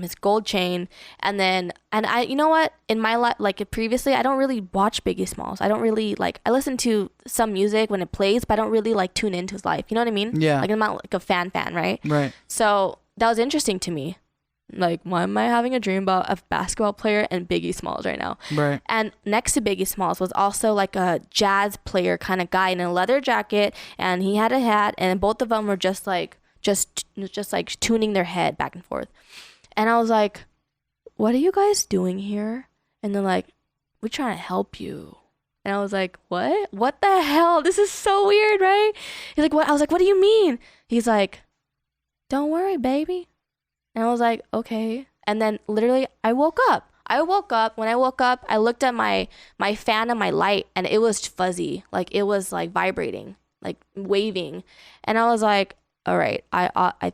his gold chain, and I, you know what, in my life, like previously, I don't really watch Biggie Smalls. I don't really like, I listen to some music when it plays, but I don't really like tune into his life. You know what I mean? Yeah. Like I'm not like a fan, right? Right. So that was interesting to me. Like, why am I having a dream about a basketball player and Biggie Smalls right now? Right. And next to Biggie Smalls was also like a jazz player kind of guy in a leather jacket, and he had a hat, and both of them were just like tuning their head back and forth. And I was like, what are you guys doing here? And they're like, we're trying to help you. And I was like, what? What the hell? This is so weird, right? He's like, what? I was like, what do you mean? He's like, don't worry, baby. And I was like, okay. And then literally I woke up. When I woke up, I looked at my fan and my light, and it was fuzzy. Like it was like vibrating, like waving. And I was like, all right, I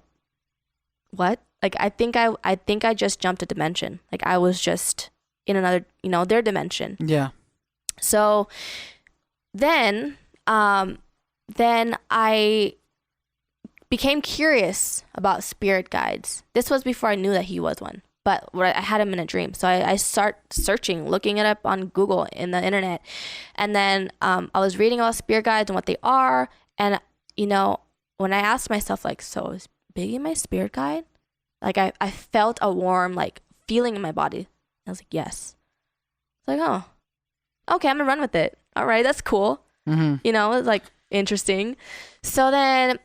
what? Like I think I just jumped a dimension. Like I was just in another, their dimension. Yeah. So then I became curious about spirit guides. This was before I knew that he was one. but I had him in a dream. So I start searching, looking it up on Google, in the internet. And then I was reading about spirit guides and what they are. And, you know, when I asked myself, like, so is Biggie my spirit guide? Like, I felt a warm, like, feeling in my body. I was like, yes. It's like, oh, okay, I'm going to run with it. All right, that's cool. Mm-hmm. You know, it's like interesting. So then,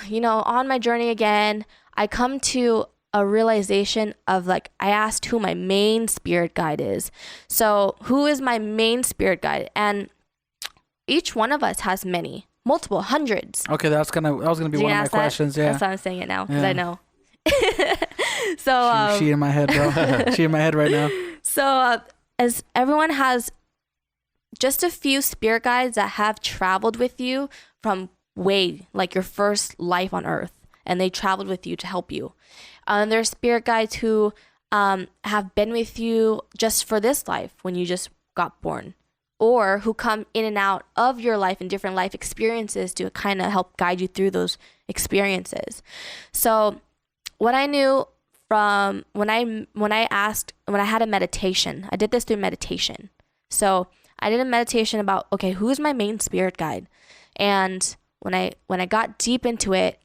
you know, on my journey again, I come to a realization of, like, I asked who my main spirit guide is. So who is my main spirit guide? And each one of us has multiple hundreds.
Okay, that was gonna be one of my questions. Yeah,
that's why I'm saying it now, because I know. So
she in my head, bro. She in my head right now.
So as everyone has just a few spirit guides that have traveled with you from like your first life on earth, and they traveled with you to help you. And there's spirit guides who have been with you just for this life when you just got born, or who come in and out of your life in different life experiences to kind of help guide you through those experiences. So what I knew from when I had a meditation, I did this through meditation. So I did a meditation about, okay, who's my main spirit guide? And when I got deep into it,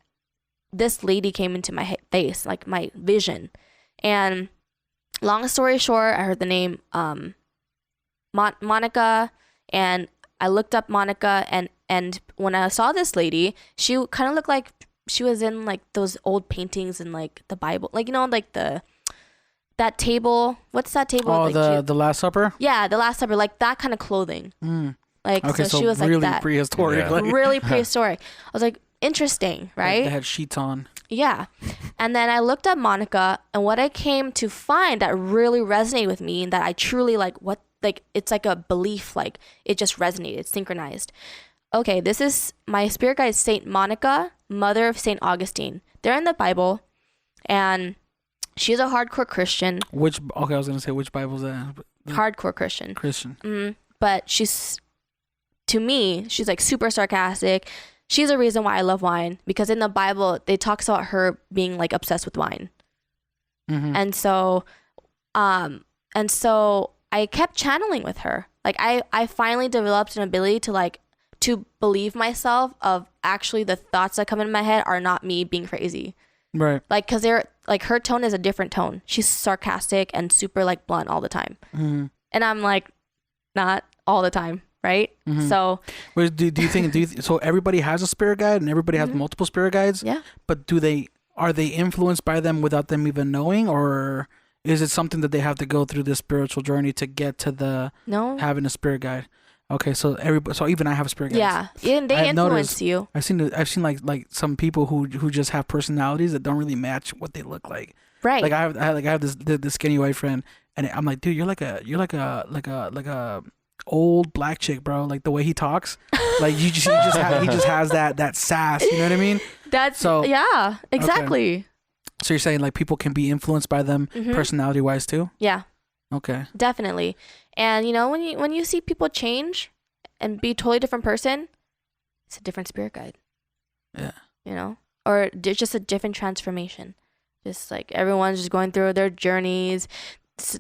this lady came into my face, like my vision. And long story short, I heard the name Monica, and I looked up Monica, and when I saw this lady, she kind of looked like she was in like those old paintings in like the Bible, like, you know, like that table. What's that table?
Oh,
like
the Last Supper.
Yeah, the Last Supper, like that kind of clothing. Like, okay, so she was
really
like that.
Prehistoric.
Yeah.
Like.
Really prehistoric. I was like, interesting, right?
They had sheets on.
Yeah. And then I looked up Monica, and what I came to find that really resonated with me, and that I truly like, it's like a belief, like it just resonated, synchronized. Okay, this is my spirit guide, Saint Monica, mother of Saint Augustine. They're in the Bible, and she's a hardcore Christian.
I was gonna say, which Bible's that?
Hardcore Christian.
Christian.
But to me, she's like super sarcastic. She's a reason why I love wine, because in the Bible, they talks about her being like obsessed with wine. Mm-hmm. And so I kept channeling with her. Like I finally developed an ability to believe myself of actually the thoughts that come in my head are not me being crazy.
Right.
Like, cause they're like, her tone is a different tone. She's sarcastic and super like blunt all the time. Mm-hmm. And I'm like, not all the time. Right. Mm-hmm. So
do you think so everybody has a spirit guide and everybody has multiple spirit guides?
Yeah.
But are they influenced by them without them even knowing, or is it something that they have to go through this spiritual journey to get to having a spirit guide? Okay, so even I have a spirit guide.
Yeah, and they influence you.
I've seen like some people who just have personalities that don't really match what they look like.
Right.
Like I have this skinny white friend, and I'm like, dude, you're like a old black chick, bro. Like the way he talks, like he just has that sass. You know what I mean?
Yeah, exactly.
Okay. So you're saying like people can be influenced by them personality wise too?
Yeah.
Okay.
Definitely. And you know, when you see people change and be a totally different person, it's a different spirit guide.
Yeah.
You know, or just a different transformation. Just like everyone's just going through their journeys.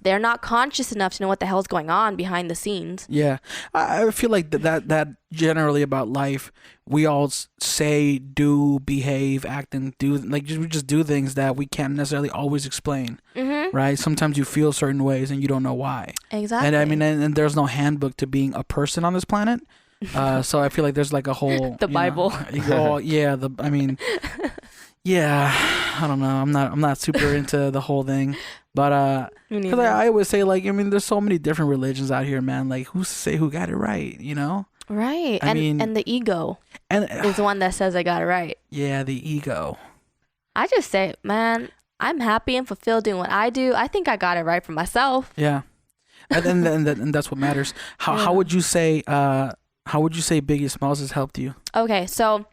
They're not conscious enough to know what the hell's going on behind the scenes.
Yeah. I feel like that generally about life, we all say, do, behave, act, and do, like we just do things that we can't necessarily always explain. Mm-hmm. Right? Sometimes you feel certain ways and you don't know why.
Exactly.
And I mean, and there's no handbook to being a person on this planet. So I feel like there's like a whole
the Bible.
Yeah, I don't know. I'm not super into the whole thing, but because I always say, like, I mean, there's so many different religions out here, man. Like, who's to say who got it right? You know?
Right. And the ego is the one that says I got it right.
Yeah, the ego.
I just say, man, I'm happy and fulfilled doing what I do. I think I got it right for myself.
Yeah, and that's what matters. How would you say Biggie Smalls has helped you?
Okay, so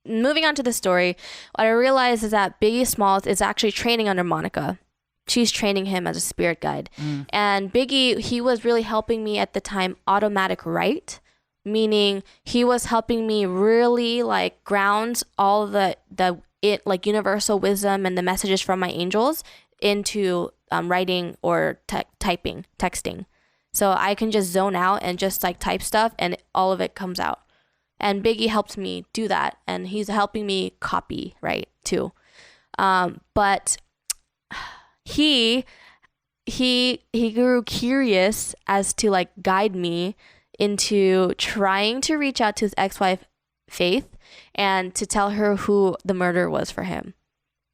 moving on to the story, what I realized is that Biggie Smalls is actually training under Monica. She's training him as a spirit guide. And Biggie, he was really helping me at the time automatic right, meaning he was helping me really like ground all the like universal wisdom and the messages from my angels into writing or texting. So I can just zone out and just like type stuff and all of it comes out. And Biggie helped me do that. And he's helping me copy, right, too. But he grew curious as to like guide me into trying to reach out to his ex-wife, Faith, and to tell her who the murderer was for him.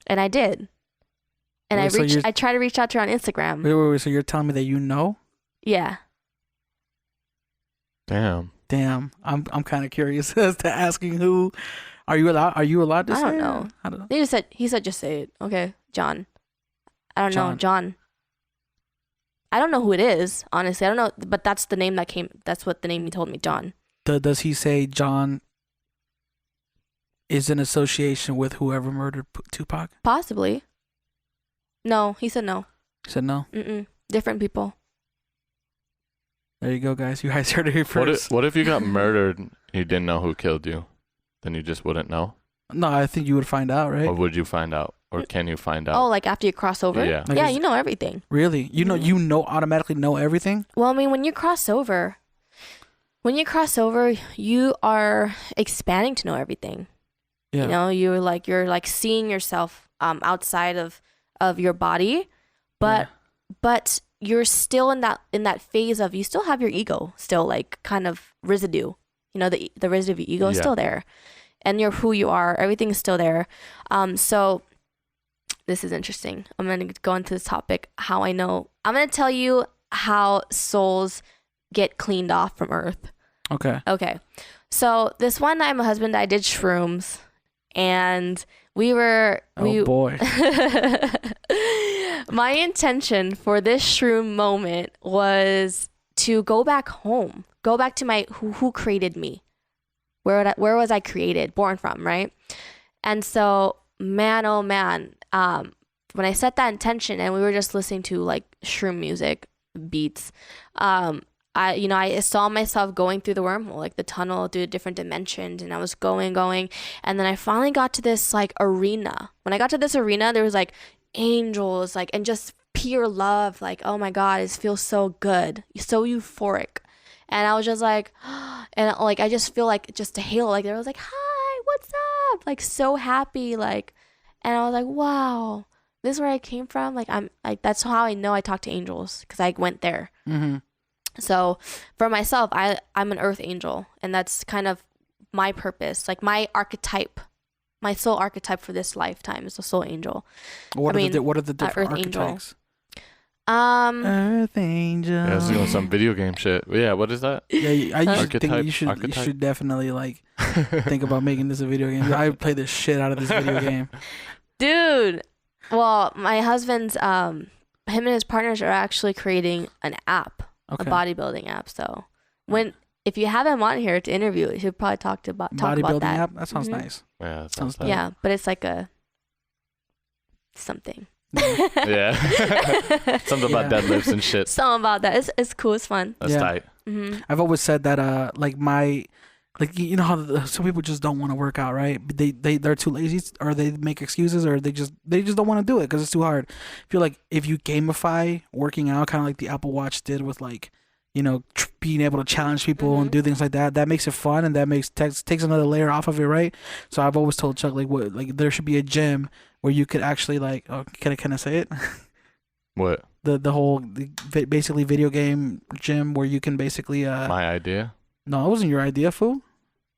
And I did. And I tried to reach out to her on Instagram.
Wait, so you're telling me that you know?
Yeah.
Damn. I'm kind of curious as to asking who. Are you allowed to say?
I don't know.
I don't know.
He said just say it. Okay, John. I don't know, John. I don't know who it is, honestly. I don't know, but that's the name that's what the name he told me, John.
Does he say John is in association with whoever murdered Tupac?
Possibly. No, he said no.
He said no?
Different people.
There you go, guys. You guys heard it here first.
What if you got murdered and you didn't know who killed you? Then you just wouldn't know?
No, I think you would find out, right?
Or would you find out? Or can you find out?
Oh, like after you cross over?
Yeah.
Yeah, you know everything.
Really? You know automatically know everything?
Well, I mean, when you cross over, you are expanding to know everything. Yeah. You know, you're like seeing yourself outside of your body, but you're still in that phase of, you still have your ego still like kind of residue. You know, the residue of your ego is still there, and you're who you are. Everything's still there. So this is interesting. I'm going to go into this topic. How I know. I'm going to tell you how souls get cleaned off from Earth. Okay. So this one night, my husband and I did shrooms, and oh boy. My intention for this shroom moment was to go back home, go back to my who created me. Where was I born from, right? And so, man, oh man, when I set that intention and we were just listening to like shroom music beats, I saw myself going through the wormhole, like the tunnel through different dimensions, and I was going, and then I finally got to this like arena. When I got to this arena, there was like angels, like, and just pure love, like, oh my God, it feels so good, so euphoric. And I was just like, and like, I just feel like just a halo, like, there was like, hi, what's up? Like, so happy, like, and I was like, wow, this is where I came from. Like, I'm like, that's how I know I talk to angels, because I went there. Mm-hmm. So for myself, I'm an earth angel, and that's kind of my purpose, like my archetype, my soul archetype for this lifetime is a soul angel.
What are the different archetypes? Earth angel.
Yeah, this is doing some video game shit. Yeah, what is that?
Yeah, you should definitely like think about making this a video game. I play the shit out of this video game,
dude. Well, my husband's him and his partners are actually creating an app, a bodybuilding app. So if you have him on here to interview, you should probably talk about that.
Bodybuilding app. That sounds nice.
Yeah, that sounds nice.
Yeah, but it's like a something.
Yeah. Something about deadlifts and shit.
Something about that. It's cool. It's fun.
That's tight.
Mm-hmm.
I've always said that you know how some people just don't want to work out, right? They're too lazy, or they make excuses, or they just don't want to do it because it's too hard. I feel like if you gamify working out, kind of like the Apple Watch did with like, you know, being able to challenge people and do things like that, that makes it fun, and that takes another layer off of it, right? So I've always told Chuck like there should be a gym where you could actually like, oh, can I say it?
What?
The whole basically video game gym where you can basically
my idea?
No, it wasn't your idea, fool.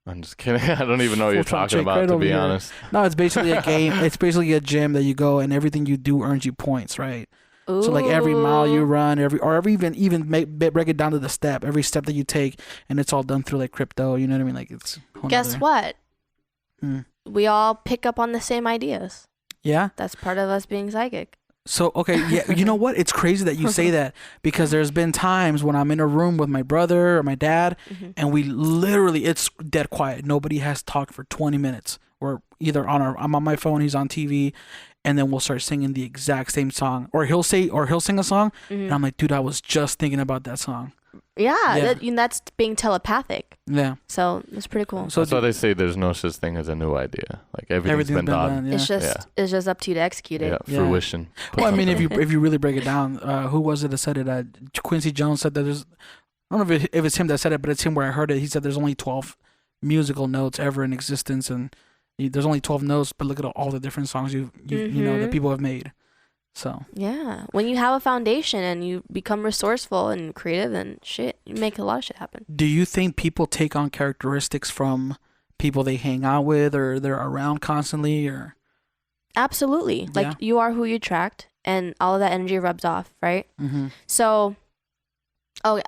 I'm just kidding. I don't even know what you're talking about, to be honest.
No, it's basically a game. It's basically a gym that you go, and everything you do earns you points, right? Ooh. So like every mile you run, even break it down to the step, every step that you take, and it's all done through like crypto. You know what I mean? Like it's.
Guess what? We all pick up on the same ideas.
Yeah.
That's part of us being psychic.
So, okay, yeah, you know what? It's crazy that you say that, because there's been times when I'm in a room with my brother or my dad, and we literally, it's dead quiet. Nobody has talked for 20 minutes. We're either I'm on my phone, he's on TV, and then we'll start singing the exact same song. Or he'll sing a song, and I'm like, dude, I was just thinking about that song.
Yeah. That's being telepathic.
Yeah.
So it's pretty cool.
So that's why they say there's no such thing as a new idea. Like everything's been done.
Yeah.
It's just up to you to execute it.
Yeah, fruition.
Well, I mean, if you really break it down, who was it that said it? Quincy Jones said that there's, I don't know if it's him that said it, but it's him where I heard it. He said there's only 12 musical notes ever in existence, and there's only 12 notes, but look at all the different songs you know that people have made. So
yeah, when you have a foundation and you become resourceful and creative and shit, you make a lot of shit happen.
Do you think people take on characteristics from people they hang out with or they're around constantly, or?
Absolutely. Like you are who you attract, and all of that energy rubs off, right? Mm-hmm. So,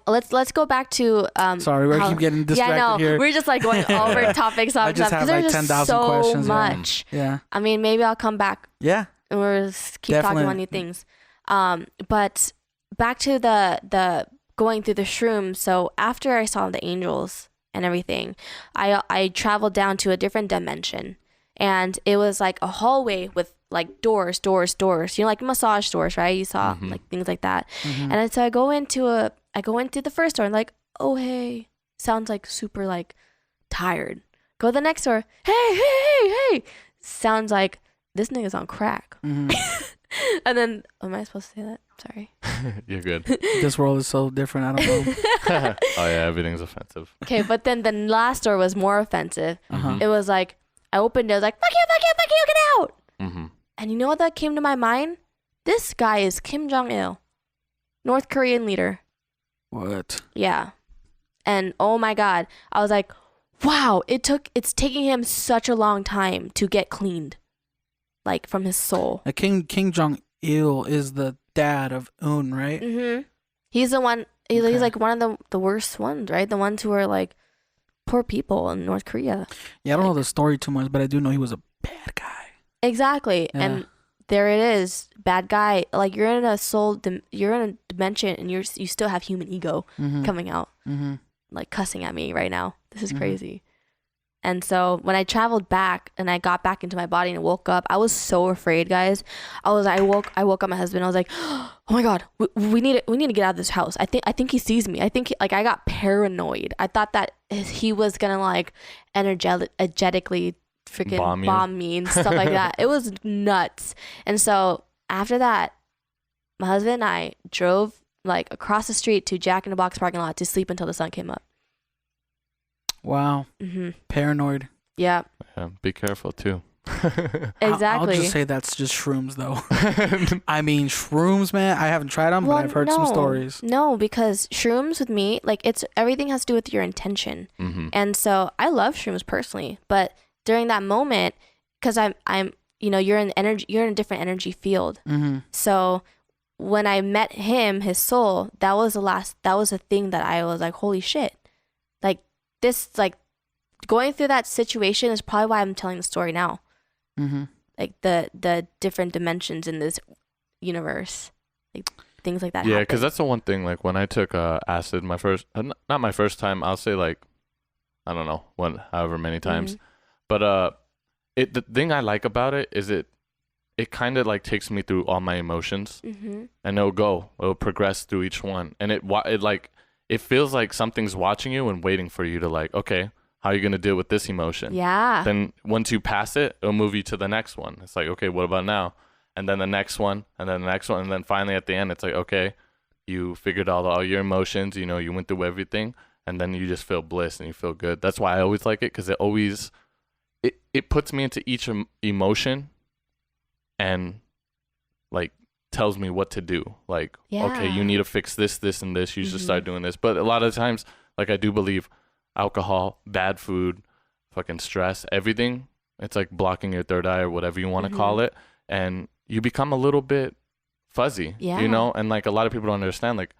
let's go back to
sorry, we keep getting distracted here.
We're just like going over topics all the time because there's just 10,000 so questions. Much.
Yeah.
I mean, maybe I'll come back.
Yeah.
And we'll just keep talking about new things. But back to the going through the shrooms. So after I saw the angels and everything, I traveled down to a different dimension, and it was like a hallway with like doors. You know, like massage doors, right? You saw like things like that. And so I go into the first door and like, oh hey, sounds like super like tired. Go to the next door. Hey. Sounds like this nigga's on crack. And then, am I supposed to say that? Sorry.
You're good.
This world is so different. I don't know.
Oh yeah, everything's offensive.
Okay, but then the last door was more offensive. It was like, I opened it, I was like, fuck you, get out. And you know what that came to my mind? This guy is Kim Jong-il, North Korean leader.
What?
Yeah. And oh my God, I was like, wow, it's taking him such a long time to get cleaned. Like from his soul.
King Jong-il is the dad of Un, right?
He's the one. He's like one of the worst ones, right? The ones who are like poor people in North Korea.
Yeah, I don't know the story too much, but I do know he was a bad guy.
Exactly, and there it is, bad guy. Like you're in a dimension, and you still have human ego coming out, like cussing at me right now. This is crazy. And so when I traveled back and I got back into my body and woke up, I was so afraid, guys. I woke up my husband. I was like, oh my God, we need to get out of this house. I think he sees me. I think I got paranoid. I thought that he was gonna like energetically freaking bomb me and stuff like that. It was nuts. And so after that, my husband and I drove like across the street to Jack in the Box parking lot to sleep until the sun came up.
Wow. Paranoid.
Yeah.
Be careful too.
Exactly.
I'll just say that's just shrooms though. I mean, shrooms, man. I haven't tried them, but I've heard some stories. No,
because shrooms with me, like everything has to do with your intention. And so I love shrooms personally, but during that moment, because I'm you're in a different energy field. So when I met him, his soul, that was the thing that I was like, holy shit. This, like, going through that situation is probably why I'm telling the story now. Like, the different dimensions in this universe. Like, things like that.
Yeah, because that's the one thing, like, when I took acid, not my first time, I'll say, like, I don't know, however many times. But the thing I like about it is it kind of, like, takes me through all my emotions. And it'll progress through each one. And it feels like something's watching you and waiting for you to like, okay, how are you going to deal with this emotion? Yeah. Then once you pass it, it'll move you to the next one. It's like, okay, what about now? And then the next one, and then the next one. And then finally at the end, it's like, okay, you figured out all your emotions, you went through everything. And then you just feel bliss and you feel good. That's why I always like it, because it puts me into each emotion and like tells me what to do. Like, okay, you need to fix this, and this. You should start doing this. But a lot of times, like, I do believe alcohol, bad food, fucking stress, everything, it's like blocking your third eye or whatever you want to call it. And you become a little bit fuzzy, and like a lot of people don't understand, like,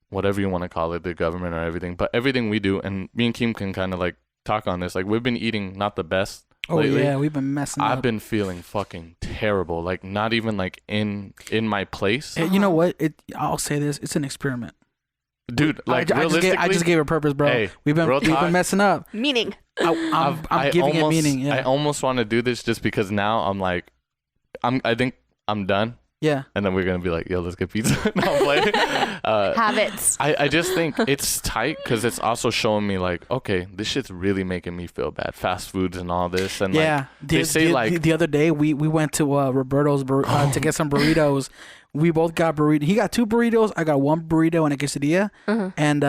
whatever you want to call it, the government or everything. But everything we do, and me and Kim can kind of like talk on this, like, we've been eating not the best. Lately.
Yeah, we've been messing up.
I've been feeling fucking terrible. Like, not even like in my place.
You know what? I'll say this. It's an experiment.
Dude, like, realistically,
I just gave it purpose, bro.
Hey,
we've been messing up.
Meaning.
I'm giving it meaning. Yeah.
I almost want to do this just because now I'm like, I think I'm done.
Yeah.
And then we're gonna be like, yo, let's get pizza. No, I'm playing.
Habits.
I just think it's tight because it's also showing me like, okay, this shit's really making me feel bad. Fast foods and all this, and
yeah,
like, they say like
the other day we went to Roberto's to get some burritos. We both got burrito. He got 2 burritos. I got 1 burrito and a quesadilla. And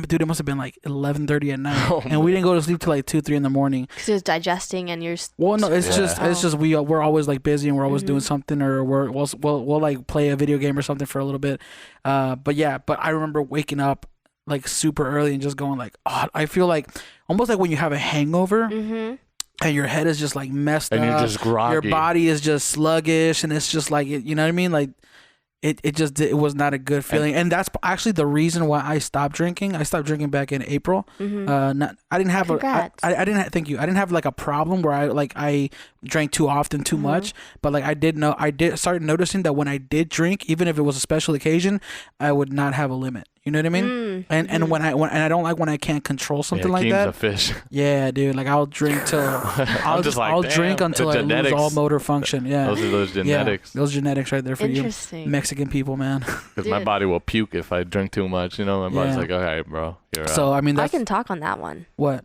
dude, it must have been like 11:30 at night, and we didn't go to sleep till like 2-3 in the morning.
Because it was digesting, and you're.
Well, no, it's just we're always like busy, and we're always doing something, or we'll like play a video game or something for a little bit. But I remember waking up like super early and just going like, oh, I feel like almost like when you have a hangover. And your head is just like messed
and
up.
You're just groggy.
Your body is just sluggish, and it's just like, you know what I mean? Like, it was not a good feeling, and that's actually the reason why I stopped drinking. I stopped drinking back in April. I didn't have I didn't thank you. I didn't have like a problem where I drank too often, too much, but like I did start noticing that when I did drink, even if it was a special occasion, I would not have a limit. You know what I mean? And when I don't like when I can't control something like that.
A fish.
Yeah, dude. Like I'll drink till I'll drink until I lose all motor function. Yeah.
Those genetics.
Yeah, those genetics right there for you, Mexican people, man.
Because my body will puke if I drink too much. You know, my body's like, all right, bro. You're
so I mean,
I can talk on that one.
What?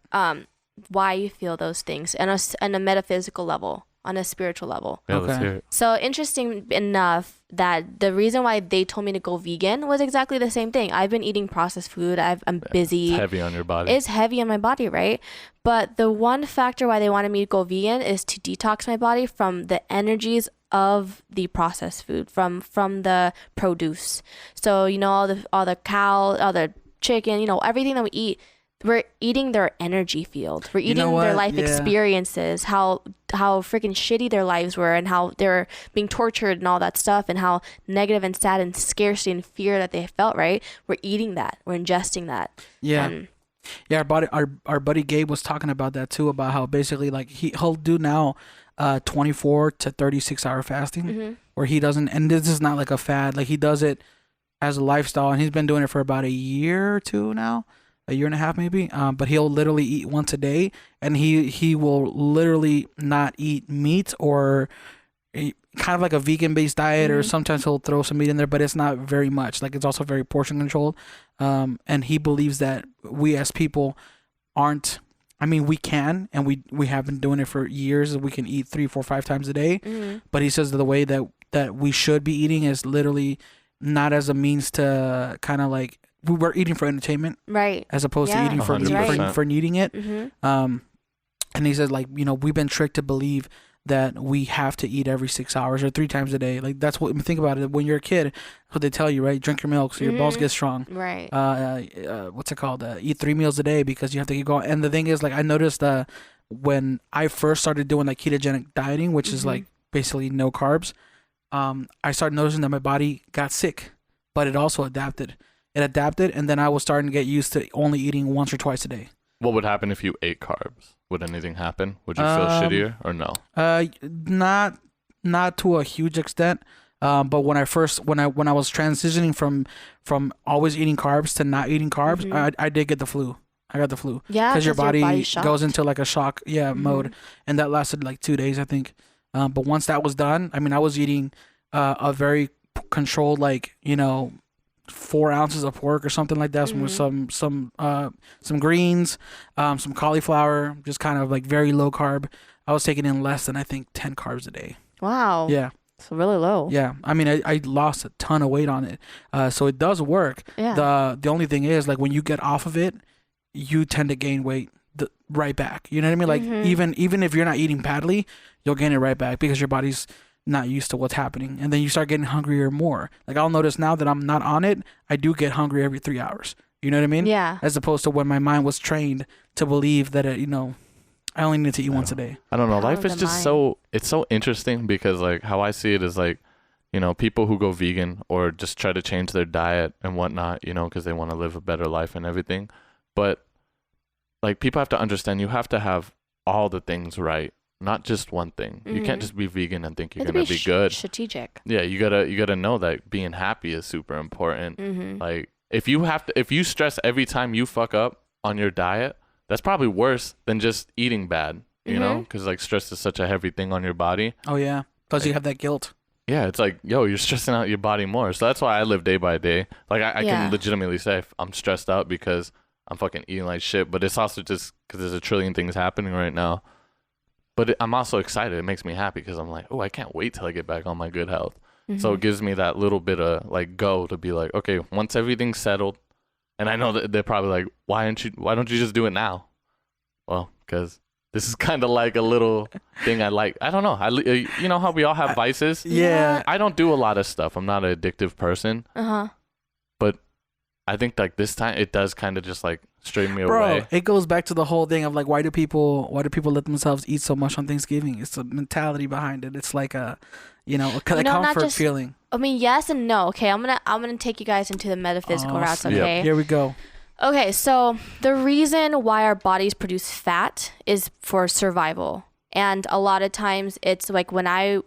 Why you feel those things, and on a metaphysical level, on a spiritual level.
Yeah, let's hear it.
So interesting enough that the reason why they told me to go vegan was exactly the same thing. I've been eating processed food. I'm busy.
It's heavy on your body.
It's heavy on my body, right? But the one factor why they wanted me to go vegan is to detox my body from the energies of the processed food, from the produce. So, you know, all the cow, all the chicken, you know, everything that we eat, we're eating their energy field. We're eating their life experiences, how freaking shitty their lives were, and how they're being tortured and all that stuff, and how negative and sad and scarcity and fear that they felt, right? We're eating that. We're ingesting that.
Yeah. Yeah, our buddy Gabe was talking about that too, about how basically like he'll do now 24 to 36 hour fasting, where he doesn't, and this is not like a fad, like he does it as a lifestyle, and he's been doing it for about a year or two now. A year and a half maybe, but he'll literally eat once a day, and he will literally not eat meat, or kind of like a vegan based diet, or sometimes he'll throw some meat in there, but it's not very much. Like it's also very portion controlled, and he believes that we as people aren't. I mean, we can, and we have been doing it for years. We can eat 3, 4, 5 times a day, but he says that the way that we should be eating is literally not as a means to kind of like. We were eating for entertainment,
right?
As opposed to eating for needing it. And he said, like, you know, we've been tricked to believe that we have to eat every 6 hours or 3 times a day. Like that's what, think about it. When you're a kid, that's what they tell you, right? Drink your milk so your balls get strong.
Right.
What's it called? Eat 3 meals a day because you have to keep going. And the thing is, like, I noticed when I first started doing like ketogenic dieting, which is like basically no carbs, I started noticing that my body got sick, but it also adapted. It adapted, and then I was starting to get used to only eating once or twice a day.
What would happen if you ate carbs? Would anything happen? Would you feel shittier or no?
Not to a huge extent. But when I was transitioning from always eating carbs to not eating carbs, I did get the flu. I got the flu.
Yeah,
because your body goes into like a shock mode, and that lasted like 2 days, I think. But once that was done, I mean, I was eating a very controlled, like, you know, 4 ounces of pork or something like that, with some greens, some cauliflower, just kind of like very low carb. I was taking in less than, I think, 10 carbs a day.
Wow.
Yeah.
So really low.
Yeah. I mean, I lost a ton of weight on it. So it does work.
Yeah.
The only thing is, like, when you get off of it, you tend to gain weight right back. You know what I mean? Like even if you're not eating badly, you'll gain it right back because your body's not used to what's happening, and then you start getting hungrier more. Like I'll notice now that I'm not on it, I do get hungry every 3 hours. You know what I mean?
Yeah.
As opposed to when my mind was trained to believe that I only need to eat once a day.
I don't know. Life is just so interesting because like how I see it is like, you know, people who go vegan or just try to change their diet and whatnot, you know, because they want to live a better life and everything. But like people have to understand you have to have all the things right. Not just one thing. You can't just be vegan and think you're gonna be good.
Strategic.
Yeah, you gotta know that being happy is super important. Like if you stress every time you fuck up on your diet, that's probably worse than just eating bad. You know, because like stress is such a heavy thing on your body.
Oh yeah. Plus you have that guilt.
yeah, it's like, yo, you're stressing out your body more. So that's why I live day by day. Like I can legitimately say I'm stressed out because I'm fucking eating like shit. But it's also just because there's a trillion things happening right now. But I'm also excited. It makes me happy because I'm like, oh, I can't wait till I get back on my good health. So it gives me that little bit of like go to be like, okay, once everything's settled, and I know that they're probably like, why don't you just do it now? Well, because this is kind of like a little thing I like. I don't know. You know how we all have vices?
Yeah.
I don't do a lot of stuff. I'm not an addictive person. But I think like this time it does kind of just like straighten me away.
It goes back to the whole thing of like, why do people let themselves eat so much on Thanksgiving? It's the mentality behind it. It's like a, a comfort feeling.
I mean, yes and no. Okay, I'm gonna take you guys into the metaphysical routes. Okay,
here we go.
Okay, so the reason why our bodies produce fat is for survival. And a lot of times it's like when I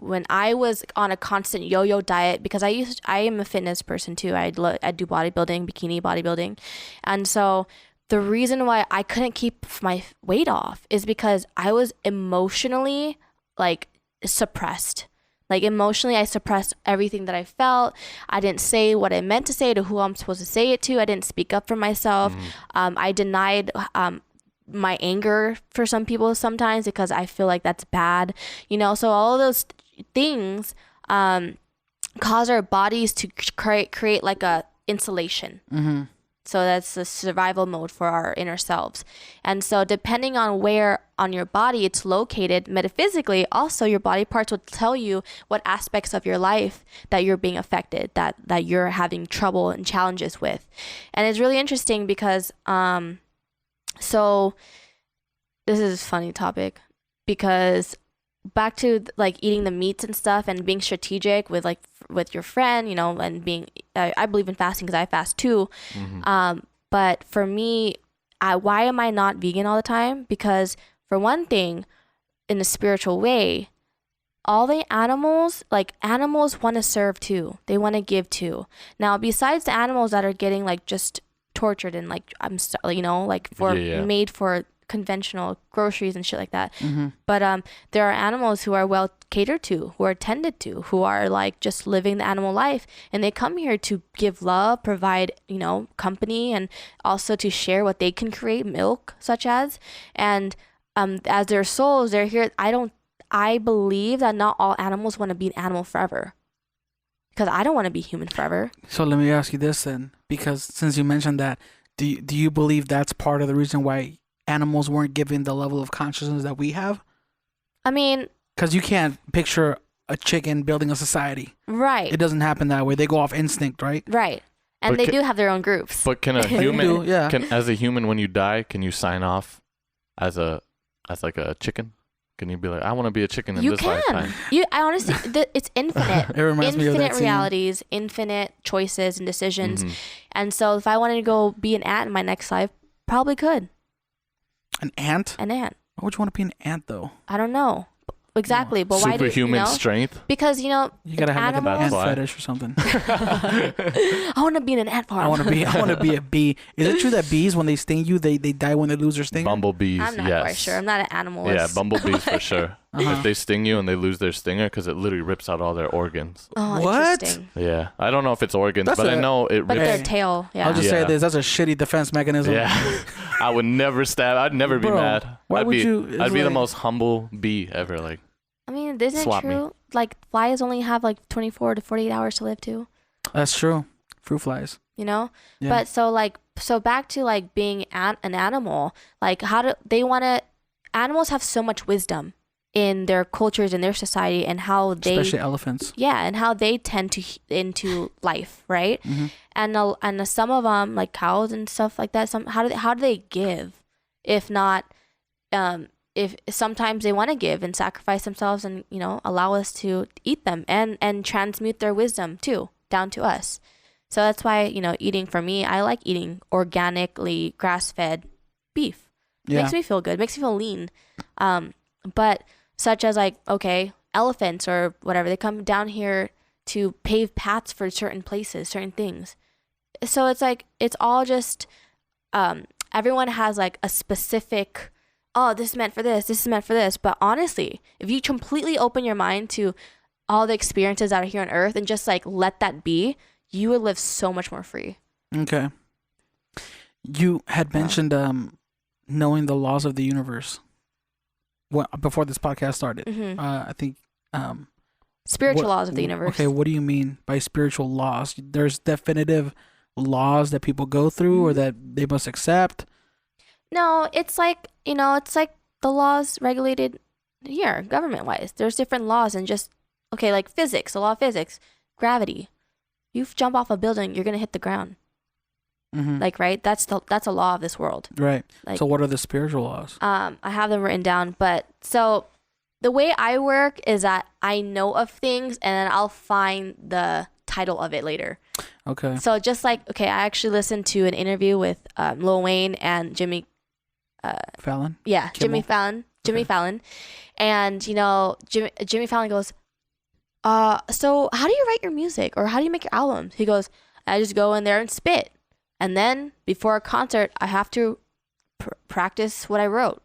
was on a constant yo-yo diet, because I am a fitness person too. I do bodybuilding, bikini bodybuilding. And so the reason why I couldn't keep my weight off is because I was emotionally like suppressed. Like emotionally, I suppressed everything that I felt. I didn't say what I meant to say to who I'm supposed to say it to. I didn't speak up for myself. I denied my anger for some people sometimes because I feel like that's bad. So all of those things cause our bodies to create like a insulation. So that's the survival mode for our inner selves. And so depending on where on your body it's located, metaphysically, also your body parts will tell you what aspects of your life that you're being affected, that you're having trouble and challenges with. And it's really interesting because, so this is a funny topic because back to like eating the meats and stuff and being strategic with your friend, and being, I believe in fasting because I fast too. But for me, why am I not vegan all the time? Because for one thing, in a spiritual way, all the animals want to serve too. They want to give too. Now, besides the animals that are getting like just tortured and like, made for conventional groceries and shit like that. But there are animals who are well catered to, who are tended to, who are like just living the animal life, and they come here to give love, provide company, and also to share what they can create, milk such as, and as their souls, they're here. I believe that not all animals want to be an animal forever, because I don't want to be human forever.
So let me ask you this then, because since you mentioned that, do you believe that's part of the reason why animals weren't given the level of consciousness that we have?
I mean,
because you can't picture a chicken building a society.
Right.
It doesn't happen that way. They go off instinct, right?
Right. And they do have their own groups.
But can a human, as a human, when you die, can you sign off as like a chicken? Can you be like, I want to be a chicken in this lifetime? I
honestly, it's infinite.
It reminds me of that
infinite realities, infinite choices and decisions. And so if I wanted to go be an ant in my next life, probably could.
An ant?
An ant.
Why would you want to be an ant though?
I don't know. Exactly, but why
superhuman strength?
you
Because
gotta have like an ant fetish or something.
I want to be in an ant farm.
I want to be a bee. Is it true that bees, when they sting you, they die when they lose their stinger?
Bumblebees,
I'm not quite sure. I'm not an animalist.
Yeah, bumblebees for sure. If they sting you and they lose their stinger, because it literally rips out all their organs.
Oh,
what?
Interesting.
Yeah, I don't know if it's organs, but I know it rips.
But their tail. Yeah.
I'll just say this: that's a shitty defense mechanism.
Yeah, I would never stab. I'd never be mad.
Why would you?
I'd be the most humble bee ever. Like.
I mean, isn't it true? Me. Like flies only have like 24 to 48 hours to live too.
That's true. Fruit flies.
Yeah. But so back to like being an animal. Like animals have so much wisdom in their cultures and their society and how they,
especially elephants.
Yeah, and how they tend to into life, right? And some of them, like cows and stuff like that. How do they give, if not if sometimes they want to give and sacrifice themselves and allow us to eat them and transmute their wisdom too down to us. So that's why eating, for me, I like eating organically grass-fed beef. It makes me feel good, makes me feel lean. But such as like, okay, elephants or whatever, they come down here to pave paths for certain places, certain things. So it's like, it's all just everyone has like a specific, oh, this is meant for this is meant for this. But honestly, if you completely open your mind to all the experiences that are here on earth and just like let that be, you would live so much more free.
Okay. You had mentioned knowing the laws of the universe before this podcast started. I think
spiritual laws of the universe.
Okay, what do you mean by spiritual laws? There's definitive laws that people go through or that they must accept?
No, it's like, it's like the laws regulated here, government-wise. There's different laws and just, okay, like physics, the law of physics, gravity. You jump off a building, you're going to hit the ground. Like, right? That's a law of this world.
Right.
Like,
so what are the spiritual laws?
I have them written down, but so the way I work is that I know of things and then I'll find the title of it later. Okay. So just like, I actually listened to an interview with Lil Wayne and Jimmy
Fallon?
Yeah,
Kimmel?
Jimmy Fallon. And, Jimmy Fallon goes, so how do you write your music or how do you make your albums? He goes, I just go in there and spit. And then before a concert, I have to practice what I wrote.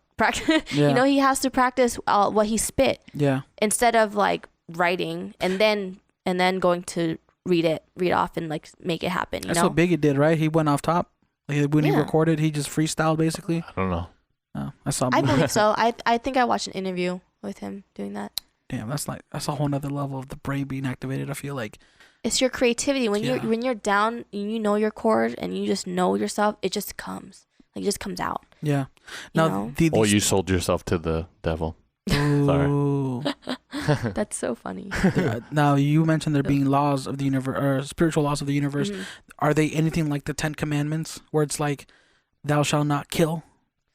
Yeah. He has to practice what he spit. Yeah. Instead of like writing and then going to read off and like make it happen.
That's what Biggie did, right? He went off top. Like when he recorded, he just freestyled basically.
I don't know.
Oh,
I believe so. I think I watched an interview with him doing that.
Damn, that's a whole nother level of the brain being activated. I feel like
it's your creativity when you're down and you know your chord and you just know yourself. It just comes. Like it just comes out. Yeah.
Now, or you sold yourself to the devil.
Sorry.
That's so funny.
Now you mentioned there being laws of the universe or spiritual laws of the universe. Are they anything like the 10 Commandments, where it's like, "Thou shalt not kill,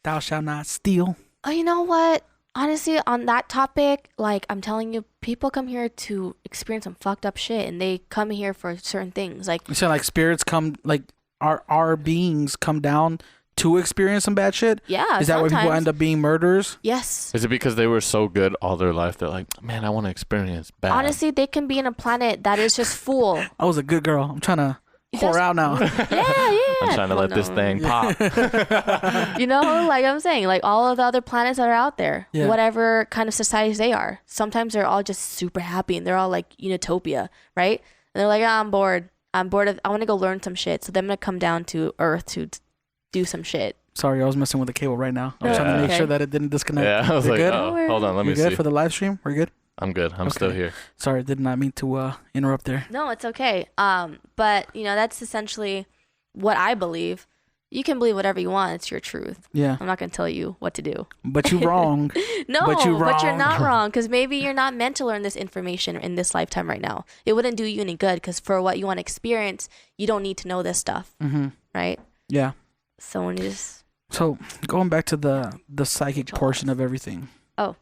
thou shalt not steal"?
Oh, you know what? Honestly, on that topic, like I'm telling you, people come here to experience some fucked up shit, and they come here for certain things. Like
you said, like spirits come, like our beings come down to experience some bad shit.
Yeah,
is that why people end up being murderers?
Yes.
Is it because they were so good all their life? They're like, man, I want to experience bad.
Honestly, they can be in a planet that is just full.
I was a good girl. I'm trying to pour out now.
Yeah.
I'm trying to let this thing pop.
Like I'm saying, like all of the other planets that are out there, whatever kind of societies they are, sometimes they're all just super happy and they're all like utopia, right? And they're like, I'm bored. I want to go learn some shit. So then I'm going to come down to Earth to do some shit.
Sorry, I was messing with the cable right now. I'm trying to make sure that it didn't disconnect.
Yeah, I was
good?
Hold on, let me see.
You good for the live stream? We're good?
I'm good. I'm still here.
Sorry, did not mean to interrupt there.
No, it's okay. But that's essentially what I believe. You can believe whatever you want. It's your truth. Yeah. I'm not going to tell you what to do.
But you're wrong.
No, but you're not wrong, because maybe you're not meant to learn this information in this lifetime right now. It wouldn't do you any good, because for what you want to experience, you don't need to know this stuff. Right? Yeah. So when you just...
So going back to the psychic portion of everything.
Oh.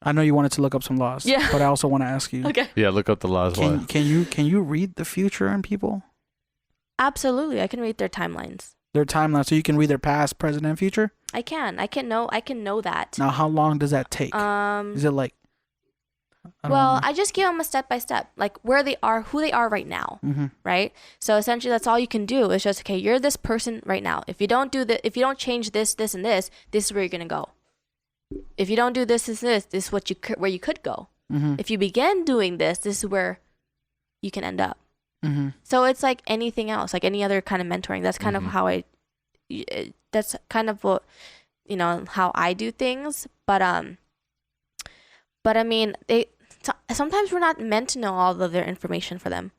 I know you wanted to look up some laws. Yeah. But I also want to ask you.
Okay.
Yeah, look up the laws.
Can you read the future in people?
Absolutely. I can read their timelines.
Their timeline, so you can read their past, present, and future?
I can know that.
Now, how long does that take? Is it like...
I just give them a step by step, like where they are, who they are right now, right? So essentially, that's all you can do. It's just, okay, you're this person right now. If you don't change this, this, and this is where you're gonna go. If you don't do this, this is where you could go. If you begin doing this is where you can end up. So it's like anything else, like any other kind of mentoring. That's kind of how that's kind of what, how I do things. But I mean, sometimes we're not meant to know all of their information for them.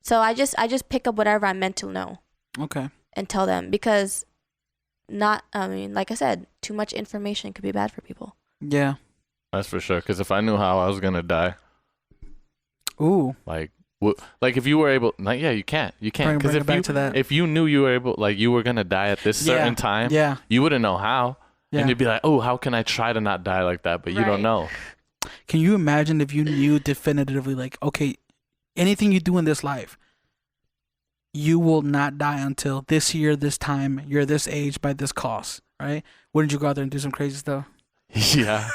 So I just pick up whatever I'm meant to know. Okay. And tell them, because like I said, too much information could be bad for people. Yeah.
That's for sure. Because if I knew how I was going to die.
Ooh.
Like if you were able, you can't. Because if you knew you were able, like you were going to die at this certain time, you wouldn't know how. Yeah. And you'd be like, oh, how can I try to not die like that? But you don't know.
Can you imagine if you knew definitively, like, okay, anything you do in this life, you will not die until this year, this time, you're this age by this cost, right? Wouldn't you go out there and do some crazy stuff?
Yeah.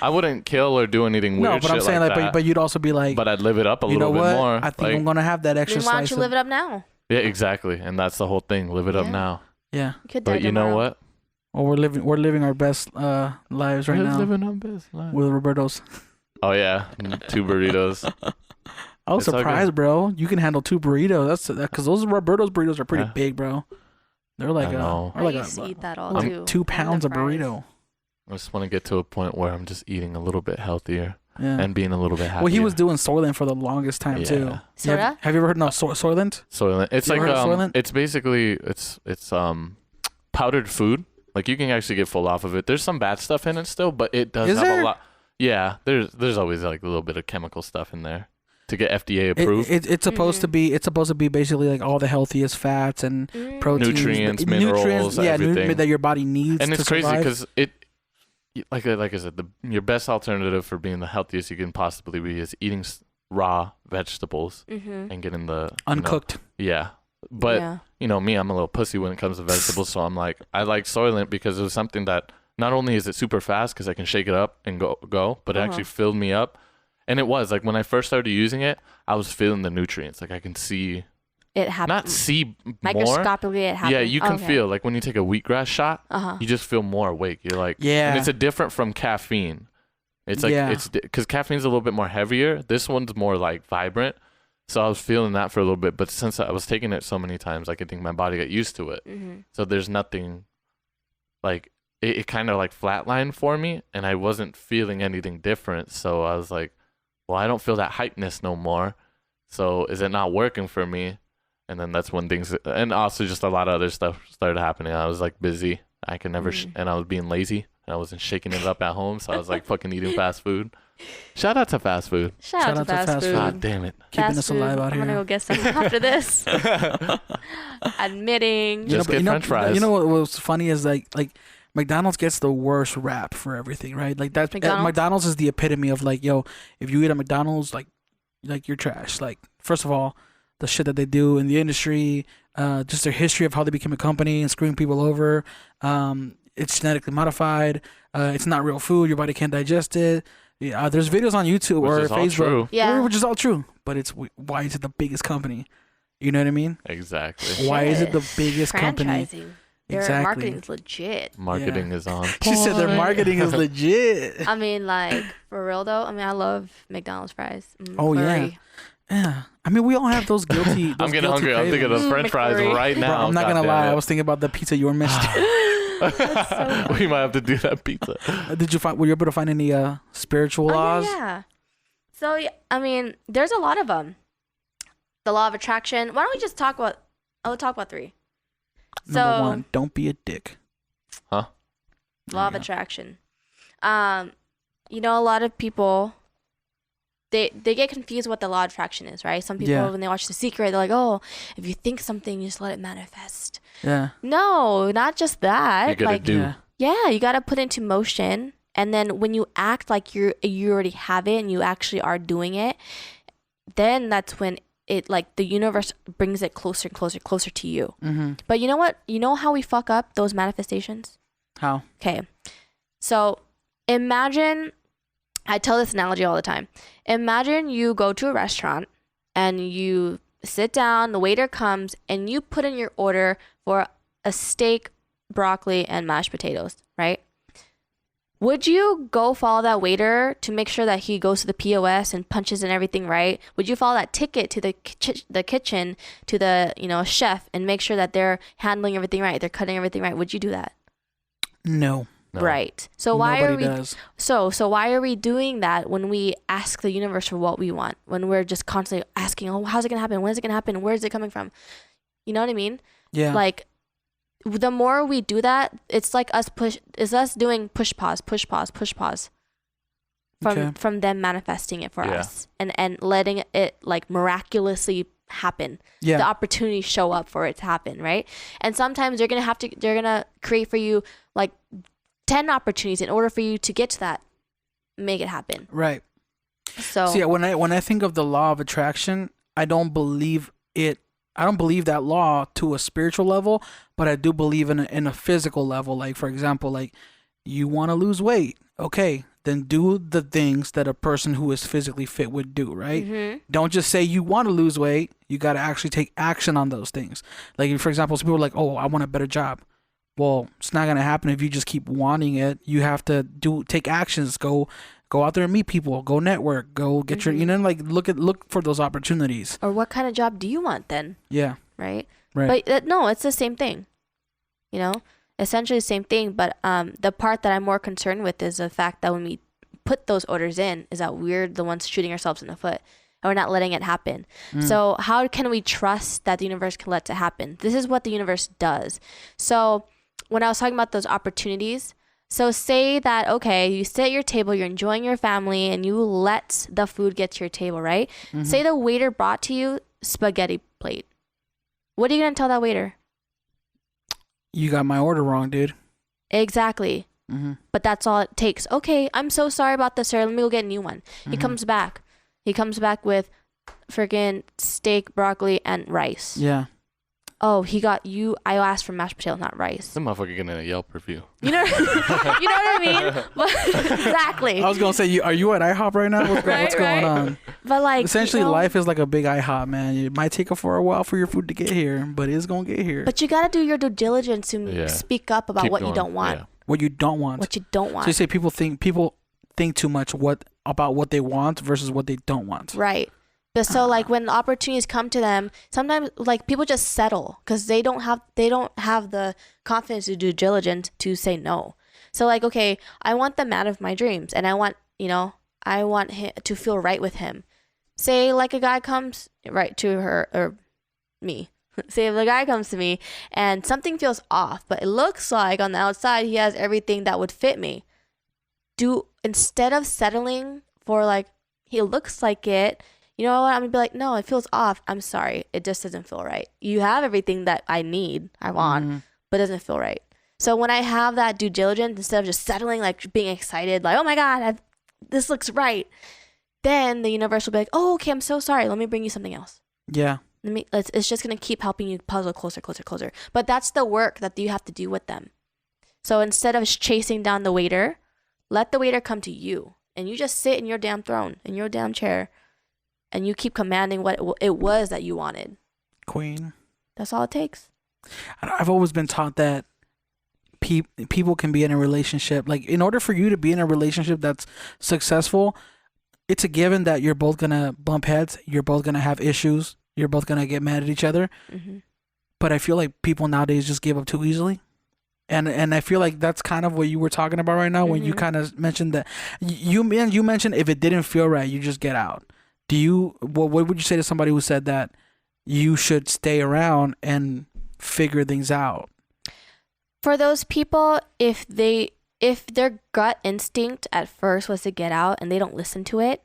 I wouldn't kill or do anything weird.
No, but I'm saying like but you'd also be like,
but I'd live it up a little bit more.
I think I'm gonna have that extra.
Then why don't you live it up now?
Yeah, exactly, and that's the whole thing. Live it up now.
Yeah.
But you know what?
Well, we're living our best lives right now.
Living our best lives
with Roberto's.
Oh yeah, 2 burritos.
I was surprised, bro. You can handle 2 burritos. That's because those Roberto's burritos are pretty big, bro. They're like
I used to eat that all too.
2 pounds of burrito.
I just want to get to a point where I'm just eating a little bit healthier and being a little bit happier.
Well, he was doing Soylent for the longest time too.
Soda?
Have you ever heard Soylent?
Soylent. It's like
Soylent?
it's basically it's powdered food. Like you can actually get full off of it. There's some bad stuff in it still, but it does have a lot. Yeah, there's always like a little bit of chemical stuff in there to get FDA approved.
It's supposed to be basically like all the healthiest fats and proteins,
nutrients, minerals, everything
that your body needs.
And it's
crazy
because like I said, your best alternative for being the healthiest you can possibly be is eating raw vegetables and getting the
uncooked.
But me, I'm a little pussy when it comes to vegetables, so I'm like, I like Soylent because it was something that not only is it super fast because I can shake it up and go, but it actually filled me up. And it was like when I first started using it, I was feeling the nutrients. Like I can see
it happen.
Not see
microscopically
more.
it happens.
Yeah, you can feel like when you take a wheatgrass shot, you just feel more awake. You're like, and it's a different from caffeine. It's like it's because caffeine's a little bit more heavier. This one's more like vibrant. So I was feeling that for a little bit, but since I was taking it so many times, like I think my body got used to it. So there's nothing like it kind of like flatlined for me, and I wasn't feeling anything different. So I was like, well, I don't feel that hypeness no more. So is it not working for me? And then that's when things, and also just a lot of other stuff started happening. I was like busy. I could never, and I was being lazy, and I wasn't shaking it up at home. So I was like fucking eating fast food. Shout out to fast food.
Shout out to fast food.
God damn it.
Keeping us alive out here.
I'm going to go get some after this. Admitting.
Just get French fries.
You know what was funny is like McDonald's gets the worst rap for everything, right? Like that McDonald's is the epitome of like, yo, if you eat at McDonald's, like you're trash. Like, first of all, the shit that they do in the industry, just their history of how they became a company and screwing people over. It's genetically modified. It's not real food. Your body can't digest it. Yeah, there's videos on YouTube or Facebook, which is all true. But it's why is it the biggest company? You know what I mean?
Exactly.
Why is it the biggest company?
Their marketing's legit.
Marketing is on.
She said their marketing is legit.
I mean, like, for real though. I mean, I love McDonald's fries.
Yeah. I mean, we all have those guilty.
I'm getting hungry. I'm thinking of French fries right now.
Bro, I'm not gonna lie. I was thinking about the pizza you were missing.
We might have to do that pizza.
Were you able to find any spiritual laws?
Yeah. So I mean, there's a lot of them. The law of attraction. Why don't we just talk about? I'll talk about 3.
Number 1, don't be a dick.
Huh?
Law of attraction. A lot of people, they get confused what the law of attraction is, right? Some people, when they watch The Secret, they're like, oh, if you think something, you just let it manifest.
Yeah.
No, not just that.
You gotta do.
Yeah, you gotta put it into motion. And then when you act like you already have it and you actually are doing it, then that's when it, like, the universe brings it closer and closer, closer to you. But you know what? You know how we fuck up those manifestations?
How?
Okay. So imagine, I tell this analogy all the time. Imagine you go to a restaurant and you sit down, the waiter comes, and you put in your order for a steak, broccoli, and mashed potatoes, right? Would you go follow that waiter to make sure that he goes to the POS and punches in everything right? Would you follow that ticket to the kitchen to the chef and make sure that they're handling everything right, they're cutting everything right? Would you do that?
No.
Right. So why are we so why are we doing that when we ask the universe for what we want? When we're just constantly asking, oh, how's it gonna happen? When is it gonna happen? Where is it coming from? You know what I mean?
Yeah.
Like, the more we do that, it's like us doing push pause from them manifesting it for us and letting it like miraculously happen. The opportunity show up for it to happen, right? And sometimes they're gonna create for you like 10 opportunities in order for you to get to that, make it happen.
Right.
So
yeah, when I think of the law of attraction, I don't believe that law to a spiritual level, but I do believe in a physical level. Like, for example, like, you want to lose weight. Okay, then do the things that a person who is physically fit would do, right? Don't just say you want to lose weight. You got to actually take action on those things. Like, for example, some people are like, oh, I want a better job. Well, it's not going to happen if you just keep wanting it. You have to take actions, go Go out there and meet people. Go network. Go get your, like look for those opportunities.
Or what kind of job do you want then?
Yeah.
Right.
Right.
But no, it's the same thing. Essentially the same thing. But the part that I'm more concerned with is the fact that when we put those orders in, is that we're the ones shooting ourselves in the foot. And we're not letting it happen. So how can we trust that the universe can let it happen? This is what the universe does. So when I was talking about those opportunities, so say that, okay, you sit at your table, you're enjoying your family, and you let the food get to your table, right? Say the waiter brought to you spaghetti plate. What are you going to tell that waiter?
You got my order wrong, dude.
Exactly. But that's all it takes. Okay, I'm so sorry about this, sir. Let me go get a new one. He comes back. He comes back with freaking steak, broccoli, and rice.
Yeah.
Oh, he got you. I asked for mashed potatoes, not rice.
The motherfucker getting a Yelp review.
You know what I mean? But, exactly.
I was gonna say, are you at IHOP right now? What's going on?
But like,
essentially, life is like a big IHOP, man. It might take for a while for your food to get here, but it's gonna get here.
But you gotta do your due diligence to speak up about what you don't want.
Yeah.
What you don't want.
What you don't want.
So you say people think too much about what they want versus what they don't want.
Right. But so like when opportunities come to them, sometimes like people just settle because they don't have the confidence to do diligence to say no. So like, okay, I want the man of my dreams, and I want him to feel right with him. Say like a guy comes right to her or me. Say if the guy comes to me and something feels off, but it looks like on the outside he has everything that would fit me. Instead of settling for like he looks like it, you know what? I'm gonna be like, no, it feels off. I'm sorry, it just doesn't feel right. You have everything that I want, but it doesn't feel right. So when I have that due diligence, instead of just settling, like being excited, like, oh my God, this looks right, then the universe will be like, oh, okay, I'm so sorry. Let me bring you something else.
Yeah.
It's just gonna keep helping you puzzle closer. But that's the work that you have to do with them. So instead of chasing down the waiter, let the waiter come to you, and you just sit in your damn throne, in your damn chair, and you keep commanding what it was that you wanted.
Queen.
That's all it takes.
I've always been taught that people can be in a relationship. Like, in order for you to be in a relationship that's successful, it's a given that you're both going to bump heads. You're both going to have issues. You're both going to get mad at each other. But I feel like people nowadays just give up too easily. And I feel like that's kind of what you were talking about right now when you kind of mentioned that. You mentioned if it didn't feel right, you just get out. What would you say to somebody who said that you should stay around and figure things out?
For those people, if their gut instinct at first was to get out and they don't listen to it,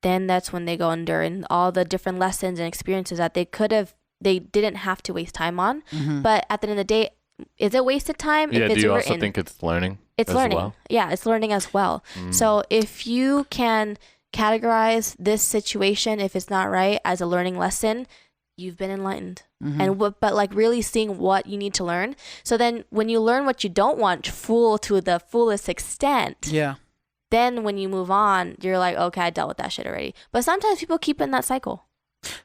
then that's when they go under and all the different lessons and experiences that they didn't have to waste time on. But at the end of the day, is it wasted time?
Yeah, do you also think it's learning?
It's learning. Well? Yeah, it's learning as well. So if you can categorize this situation, if it's not right, as a learning lesson, you've been enlightened. But like really seeing what you need to learn. So then when you learn what you don't want to the fullest extent, then when you move on, you're like, okay, I dealt with that shit already. But sometimes people keep in that cycle.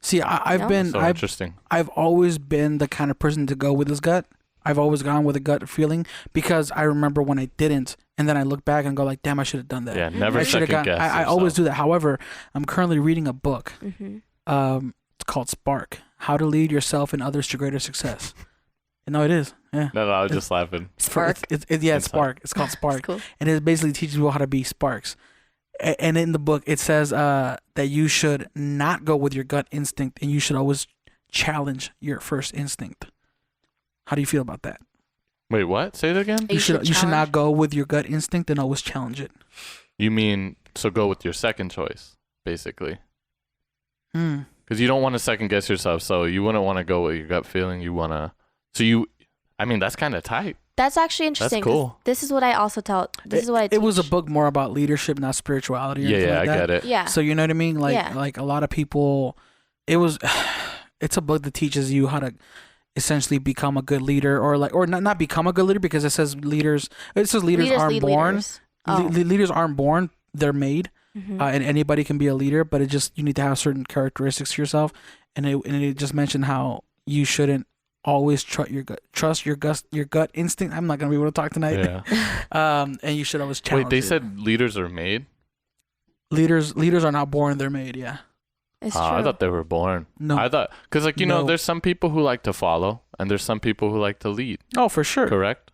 See,
interesting.
I've always been the kind of person to go with his gut. I've always gone with a gut feeling because I remember when I didn't, and then I look back and go like, damn, I should have done that.
Yeah, never second guess.
I always do that. However, I'm currently reading a book. It's called Spark: How to Lead Yourself and Others to Greater Success. No, it is. Yeah.
No, I was just laughing.
Spark.
It's Spark. It's called Spark.
Cool.
And it basically teaches you how to be sparks. And in the book, it says that you should not go with your gut instinct, and you should always challenge your first instinct. How do you feel about that?
Wait, what? Say it again?
You should not go with your gut instinct and always challenge it.
You mean, so go with your second choice, basically. Because you don't want to second guess yourself, so you wouldn't want to go with your gut feeling. You want to... that's kind of tight.
That's actually interesting.
That's cool.
This is what I also tell. This is what I teach.
It was a book more about leadership, not spirituality.
I get it.
Yeah.
So you know what I mean? Like a lot of people, it's a book that teaches you how to essentially become a good leader, or not become a good leader, because it says leaders aren't born. Leaders aren't born; they're made. And anybody can be a leader, but you need to have certain characteristics to yourself. And it just mentioned how you shouldn't always trust your gut instinct. I'm not gonna be able to talk tonight. Yeah. And you should always challenge.
Wait, they said leaders are made?
Leaders are not born; they're made. Yeah.
It's true.
I thought they were born.
No.
I thought because like there's some people who like to follow, and there's some people who like to lead.
Oh, for sure.
Correct.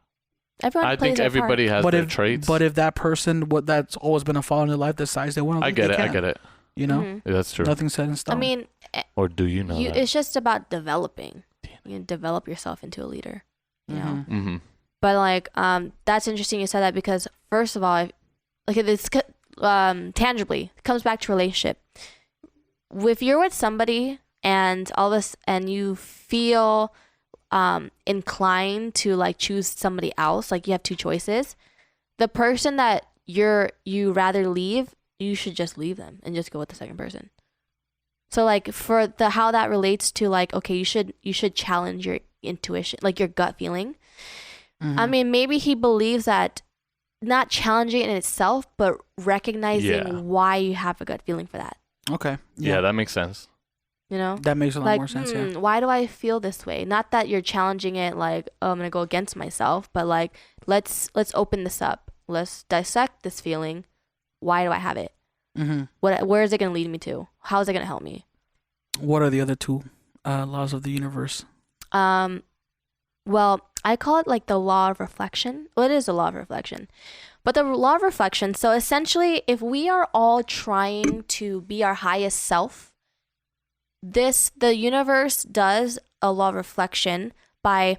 Everyone
I
plays
think
their
everybody
part.
has their traits.
But if that person, that's always been a follower in their life, decides they want to,
I get it.
You know,
Mm-hmm.
Yeah, that's true.
nothing's set in stone.
I mean,
Or do you know that?
it's just about developing. You develop yourself into a leader. You know.
Mm-hmm.
But like, that's interesting you said that because first of all, like this tangibly it comes back to relationship. If you're with somebody and all this, and you feel inclined to like choose somebody else, like you have two choices, the person that you rather leave, you should just leave them and just go with the second person. So like for how that relates to like, okay, you should challenge your intuition, like your gut feeling.
Mm-hmm.
I mean, maybe he believes that, not challenging it in itself, but recognizing why you have a gut feeling for that.
Okay.
Yeah, that makes sense.
You know?
That makes a lot
like,
more sense, yeah.
Why do I feel this way? Not that you're challenging it like, oh, I'm going to go against myself, but like, let's open this up. Let's dissect this feeling. Why do I have it?
Mm-hmm.
Where is it going to lead me to? How is it going to help me?
What are the other two laws of the universe?
Well, I call it like the law of reflection. Well, it is a law of reflection. But the law of reflection, so essentially, if we are all trying to be our highest self, the universe does a law of reflection by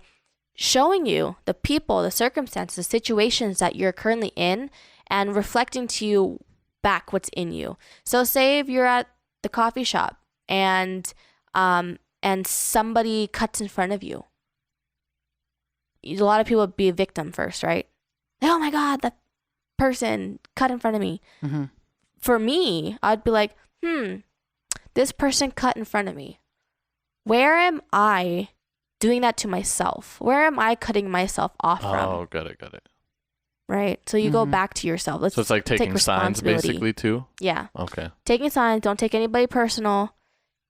showing you the people, the circumstances, the situations that you're currently in, and reflecting to you back what's in you. So say if you're at the coffee shop and somebody cuts in front of you. A lot of people would be a victim first, right? Oh my God, that person cut in front of me.
Mm-hmm.
For me, I'd be like, this person cut in front of me. Where am I doing that to myself? Where am I cutting myself off from?
Oh, got it.
Right? So you go back to yourself.
So it's like taking signs basically too?
Yeah.
Okay.
Taking signs, don't take anybody personal.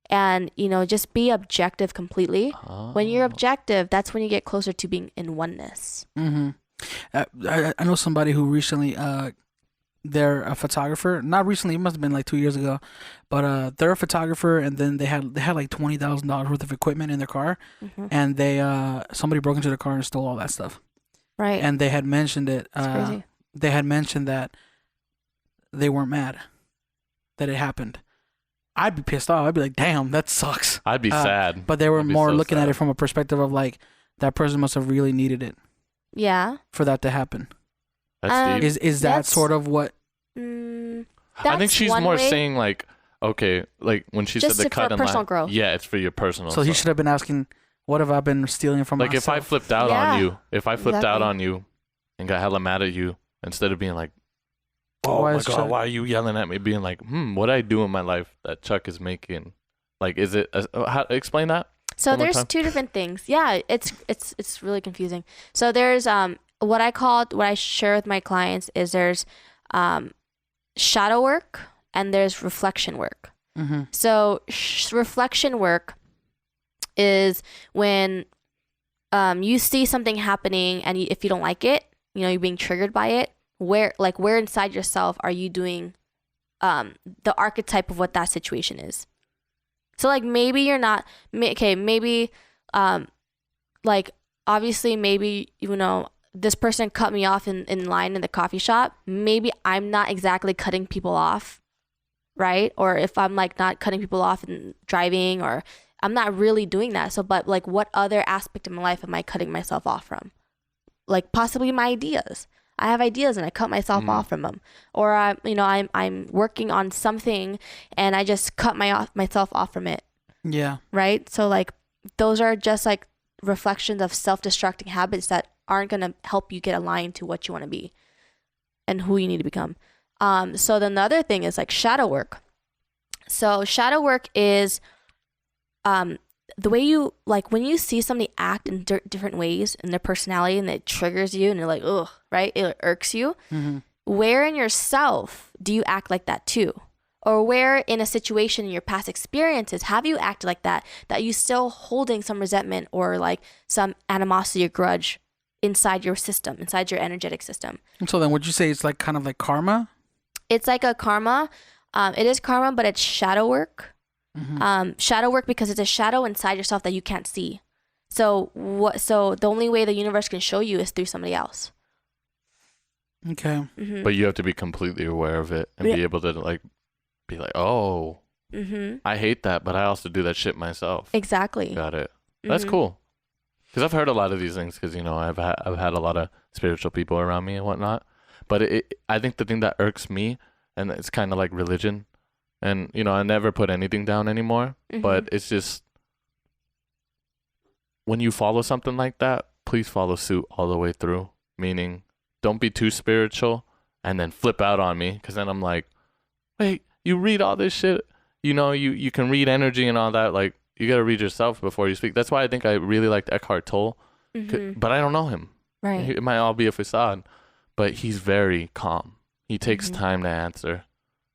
And, just be objective completely.
Oh.
When you're objective, that's when you get closer to being in oneness.
Mm-hmm. I know somebody who recently, they're a photographer. Not recently, it must have been like 2 years ago. But they're a photographer, and then they had like $20,000 worth of equipment in their car, and somebody broke into the car and stole all that stuff.
Right.
And they had mentioned it.
Crazy.
They had mentioned that they weren't mad that it happened. I'd be pissed off. I'd be like, damn, that sucks.
I'd be sad.
But they were more looking
sad.
at it from a perspective of like, that person must have really needed it.
Yeah.
For that to happen.
That's deep.
Is that sort of what?
I think she's more saying like, okay, like when she said the cut in
personal
line.
growth.
Yeah, it's for your personal.
So he should have been asking, what have I been stealing from
like
myself?
if I flipped out on you, and got hella mad at you, instead of being like, oh my God, why are you yelling at me? Being like, what I do in my life that Chuck is making. Like, is it, explain that?
So there's two different things. Yeah, it's really confusing. So there's what I share with my clients is there's shadow work and there's reflection work.
Mm-hmm.
So reflection work is when you see something happening and if you don't like it, you're being triggered by it. Where inside yourself are you doing the archetype of what that situation is? So like maybe you're not maybe like obviously maybe this person cut me off in line in the coffee shop. Maybe I'm not exactly cutting people off, right? Or if I'm like not cutting people off in driving, or I'm not really doing that. So but like what other aspect of my life am I cutting myself off from? Like possibly my ideas. I have ideas and I cut myself off from them, or I'm working on something and I just cut myself off from it.
Yeah.
Right. So like those are just like reflections of self-destructing habits that aren't gonna help you get aligned to what you want to be and who you need to become. So then the other thing is like shadow work. So shadow work is the way you, like when you see somebody act in different ways in their personality and it triggers you and you're like, ugh, right? It irks you.
Mm-hmm.
Where in yourself do you act like that too? Or where in a situation in your past experiences have you acted like that you still holding some resentment or like some animosity or grudge inside your system, inside your energetic system?
So then would you say it's like kind of like karma?
It's like a karma. It is karma, but it's shadow work. Shadow work because it's a shadow inside yourself that you can't see. So the only way the universe can show you is through somebody else.
Okay.
But you have to be completely aware of it and be able to like be like, oh, I hate that, but I also do that shit myself.
Exactly.
Got it. That's cool. Because I've heard a lot of these things. Because I've had a lot of spiritual people around me and whatnot. But I think the thing that irks me, and it's kind of like religion, and I never put anything down anymore. But it's just when you follow something like that, please follow suit all the way through. Meaning, don't be too spiritual and then flip out on me. Because then I'm like, wait, you read all this shit. You can read energy and all that. Like, you got to read yourself before you speak. That's why I think I really liked Eckhart Tolle. But I don't know him.
Right.
It might all be a facade. But he's very calm. He takes time to answer.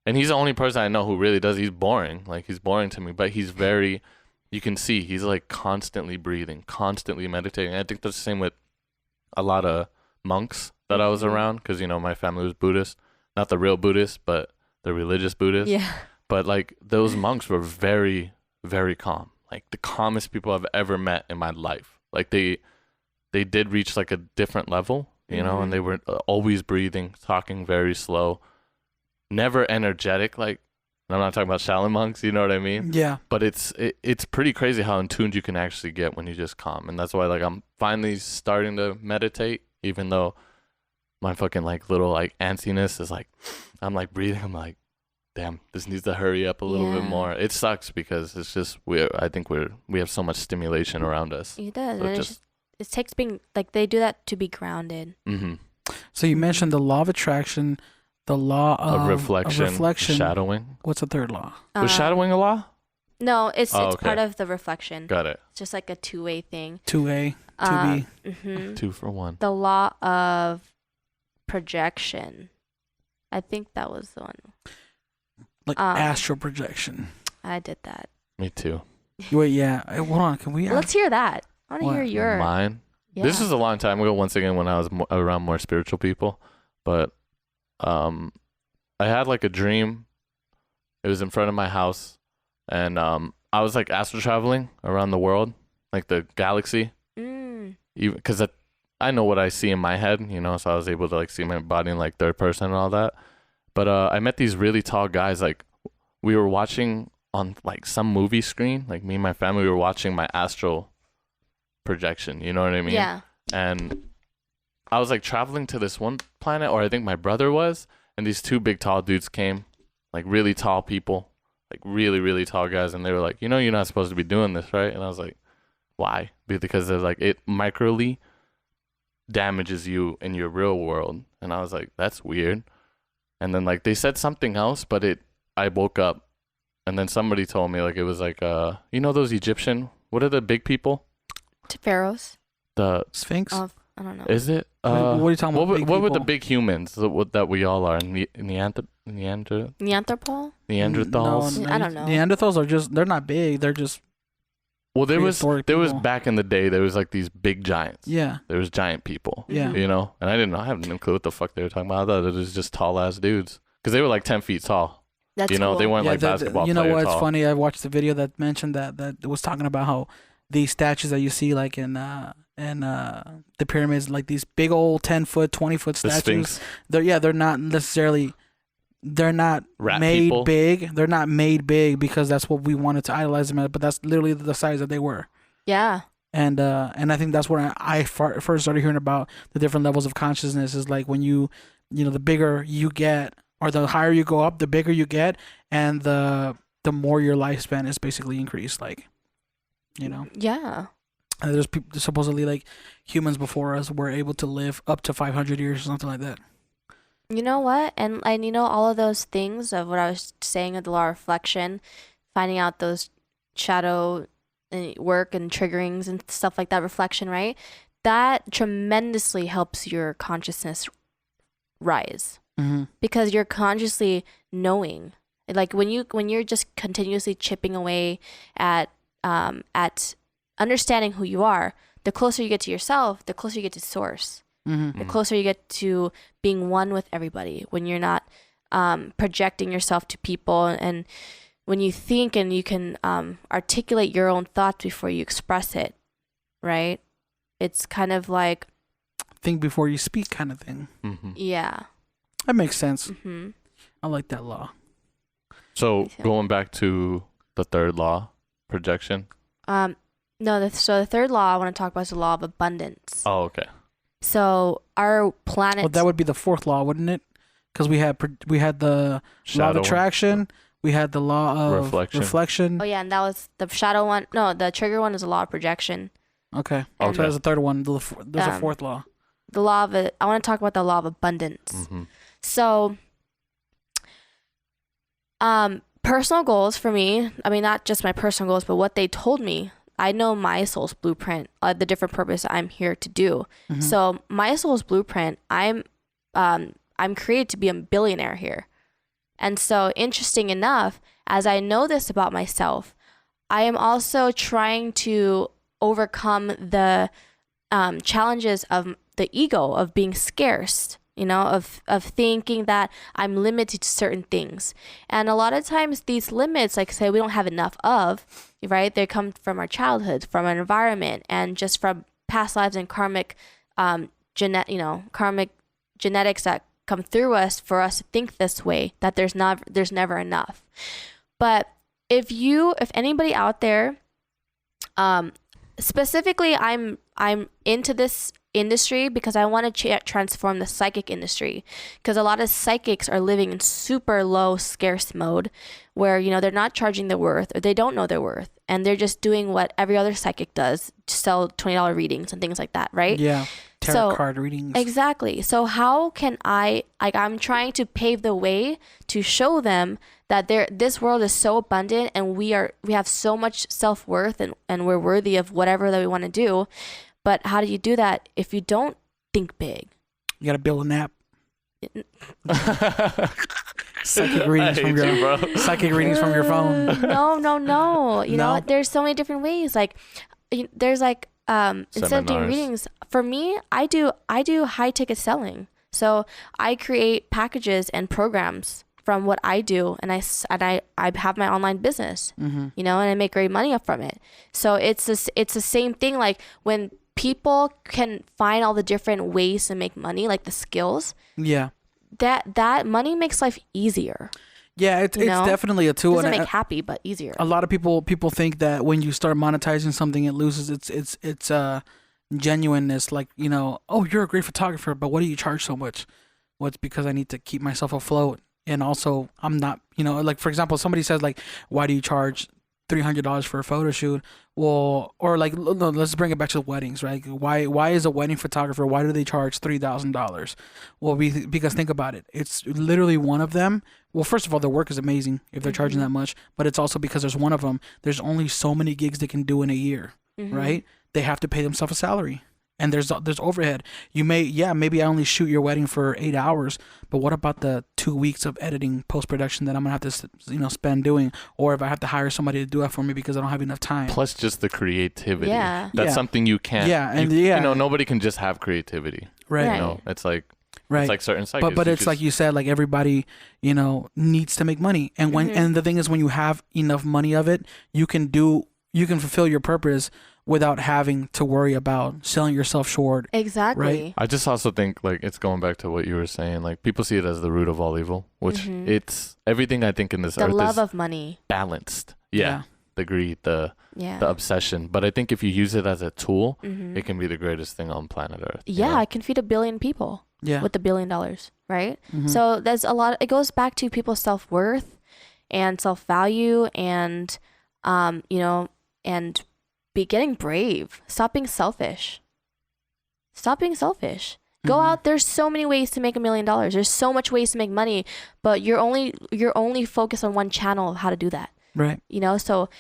And he's the only person I know who really does. He's boring. Like, he's boring to me. But he's very, you can see, he's like constantly breathing, constantly meditating. I think that's the same with a lot of monks that I was around. Because, my family was Buddhist. Not the real Buddhist, but the religious Buddhist.
Yeah.
But, like, those monks were very, very calm. Like, the calmest people I've ever met in my life. Like, they did reach, like, a different level. And they were always breathing, talking very slow, never energetic. Like, and I'm not talking about Shaolin monks, you know what I mean?
Yeah.
But it's pretty crazy how in tuned you can actually get when you just calm. And that's why, like, I'm finally starting to meditate, even though my fucking, like, little, like, antsiness is, like, I'm, like, breathing. I'm, like, damn, this needs to hurry up a little bit more. It sucks because it's just, I think we have so much stimulation around us.
It does.
So
it takes being, like, they do that to be grounded.
So you mentioned the law of attraction, the law of reflection,
shadowing.
What's the third law?
Was shadowing a law?
No, it's part of the reflection.
Got it.
It's just like a two-way thing.
2A, 2B.
2 for 1.
The law of projection. I think that was the one.
Like astral projection.
I did that.
Me too.
Wait, yeah. Hold on. Can we?
Let's hear that. I want to hear your.
Mine?
Yeah.
This is a long time ago, once again, when I was around more spiritual people. But I had, like, a dream. It was in front of my house. And I was, like, astral traveling around the world, like the galaxy. Because I know what I see in my head, so I was able to, like, see my body in, like, third person and all that. But I met these really tall guys. Like, we were watching on, like, some movie screen. Like, me and my family, we were watching my astral projection. You know what I mean?
Yeah.
And I was, like, traveling to this one planet, or I think my brother was, and these two big tall dudes came, like, really tall people, like, really, really tall guys. And they were like, you're not supposed to be doing this, right? And I was like, why? Because they're like, it microly damages you in your real world. And I was like, that's weird. And then, like, they said something else, but I woke up, and then somebody told me, like, it was like, those Egyptian, what are the big people?
Pharaohs.
The
Sphinx?
I don't know.
Is it?
What are you talking about?
What were the big humans that we all are? Neanderthals?
Neanderthal?
Neanderthals?
No,
I don't know.
Neanderthals are just, they're not big. They're just.
Well, there was back in the day, there was, like, these big giants.
Yeah.
There was giant people.
Yeah.
And I didn't know. I have no clue what the fuck they were talking about. I thought it was just tall ass dudes. Because they were, like, 10 feet tall.
That's
cool. They weren't, like, basketball players.
You know what's funny? I watched the video that mentioned that was talking about how these statues that you see, like, in the pyramids, like, these big old 10-foot, 20-foot statues. They're not necessarily. They're not made
people.
big. They're not made big because that's what we wanted to idolize them at. But that's literally the size that they were.
Yeah.
And I think that's when I first started hearing about the different levels of consciousness. Is like when the bigger you get, or the higher you go up, the bigger you get, and the more your lifespan is basically increased. Like,
Yeah.
And there's supposedly, like, humans before us were able to live up to 500 years or something like that.
You know what? And all of those things of what I was saying of the law of reflection, finding out those shadow work and triggerings and stuff like that, reflection, right? That tremendously helps your consciousness rise. Because you're consciously knowing. Like, when you're just continuously chipping away at understanding who you are, the closer you get to yourself, the closer you get to source. The closer you get to being one with everybody, when you're not projecting yourself to people. And when you think and you can articulate your own thoughts before you express it, right? It's kind of like
think before you speak kind of thing.
Yeah.
That makes sense. I like that law.
So going back to the third law, projection.
No, so the third law I want to talk about is the law of abundance.
Oh, okay.
So our planet.
Well, that would be the fourth law, wouldn't it? Because we had the law of attraction. We had the law of reflection.
Oh yeah, and that was the shadow one. No, the trigger one is the law of projection.
Okay. So there's a third one. There's a fourth law.
The law of it. I want to talk about the law of abundance. So, personal goals for me. I mean, not just my personal goals, but what they told me. I know my soul's blueprint, the different purpose I'm here to do. So my soul's blueprint, I'm created to be a billionaire here. And so interesting enough, as I know this about myself, I am also trying to overcome the challenges of the ego of being scarce, of thinking that I'm limited to certain things. And a lot of times these limits, like say we don't have enough of, right? They come from our childhood, from our environment, and just from past lives and karmic, karmic genetics that come through us for us to think this way, that there's never enough. But if anybody out there, specifically I'm into this industry because I want to transform the psychic industry, because a lot of psychics are living in super low scarce mode where they're not charging their worth, or they don't know their worth, and they're just doing what every other psychic does to sell $20 readings and things like that, right?
Yeah. Tarot card readings.
Exactly. So how can I'm trying to pave the way to show them that this world is so abundant, and we have so much self-worth, and we're worthy of whatever that we want to do. But how do you do that if you don't think big?
You got to build an app. Psychic readings from your phone.
No. You know, there's so many different ways. Like there's instead of doing readings, for me, I do high ticket selling. So I create packages and programs from what I do, and I have my online business, and I make great money up from it. So it's the same thing. Like when people can find all the different ways to make money, like the skills. Yeah. That money makes life easier.
Yeah, it's definitely a tool.
It doesn't make happy, but easier.
A lot of people think that when you start monetizing something, it loses its genuineness. Like, oh, you're a great photographer, but what do you charge so much? Well, it's because I need to keep myself afloat. And also, I'm not, like, for example, somebody says, like, why do you charge $300 for a photo shoot? Well, or like, let's bring it back to weddings, right? Why is a wedding photographer, why do they charge $3,000? Well, because think about it. It's literally one of them. Well, first of all, their work is amazing if they're charging that much, but it's also because there's one of them. There's only so many gigs they can do in a year, right? They have to pay themselves a salary. And there's overhead. Maybe I only shoot your wedding for 8 hours, but what about the 2 weeks of editing, post-production that I'm gonna have to spend doing, or if I have to hire somebody to do that for me because I don't have enough time.
Plus, just the creativity. Yeah, that's something you can't. Nobody can just have creativity. Right. It's like. Right. It's like certain cycles.
But it's like you said, like everybody, needs to make money, and and the thing is, when you have enough money of it, you can fulfill your purpose without having to worry about selling yourself short.
Exactly.
Right? I just also think, like, it's going back to what you were saying. Like, people see it as the root of all evil, which it's everything I think in this earth is...
The love of money.
Balanced. Yeah. The greed, the obsession. But I think if you use it as a tool, it can be the greatest thing on planet Earth.
Yeah, it can feed 1 billion people with $1 billion, right? So there's a lot... It goes back to people's self-worth and self-value and, and... be getting brave. Stop being selfish. Go out. There's so many ways to make $1 million. There's so much ways to make money, but you're only focused on one channel of how to do that.
Right.
So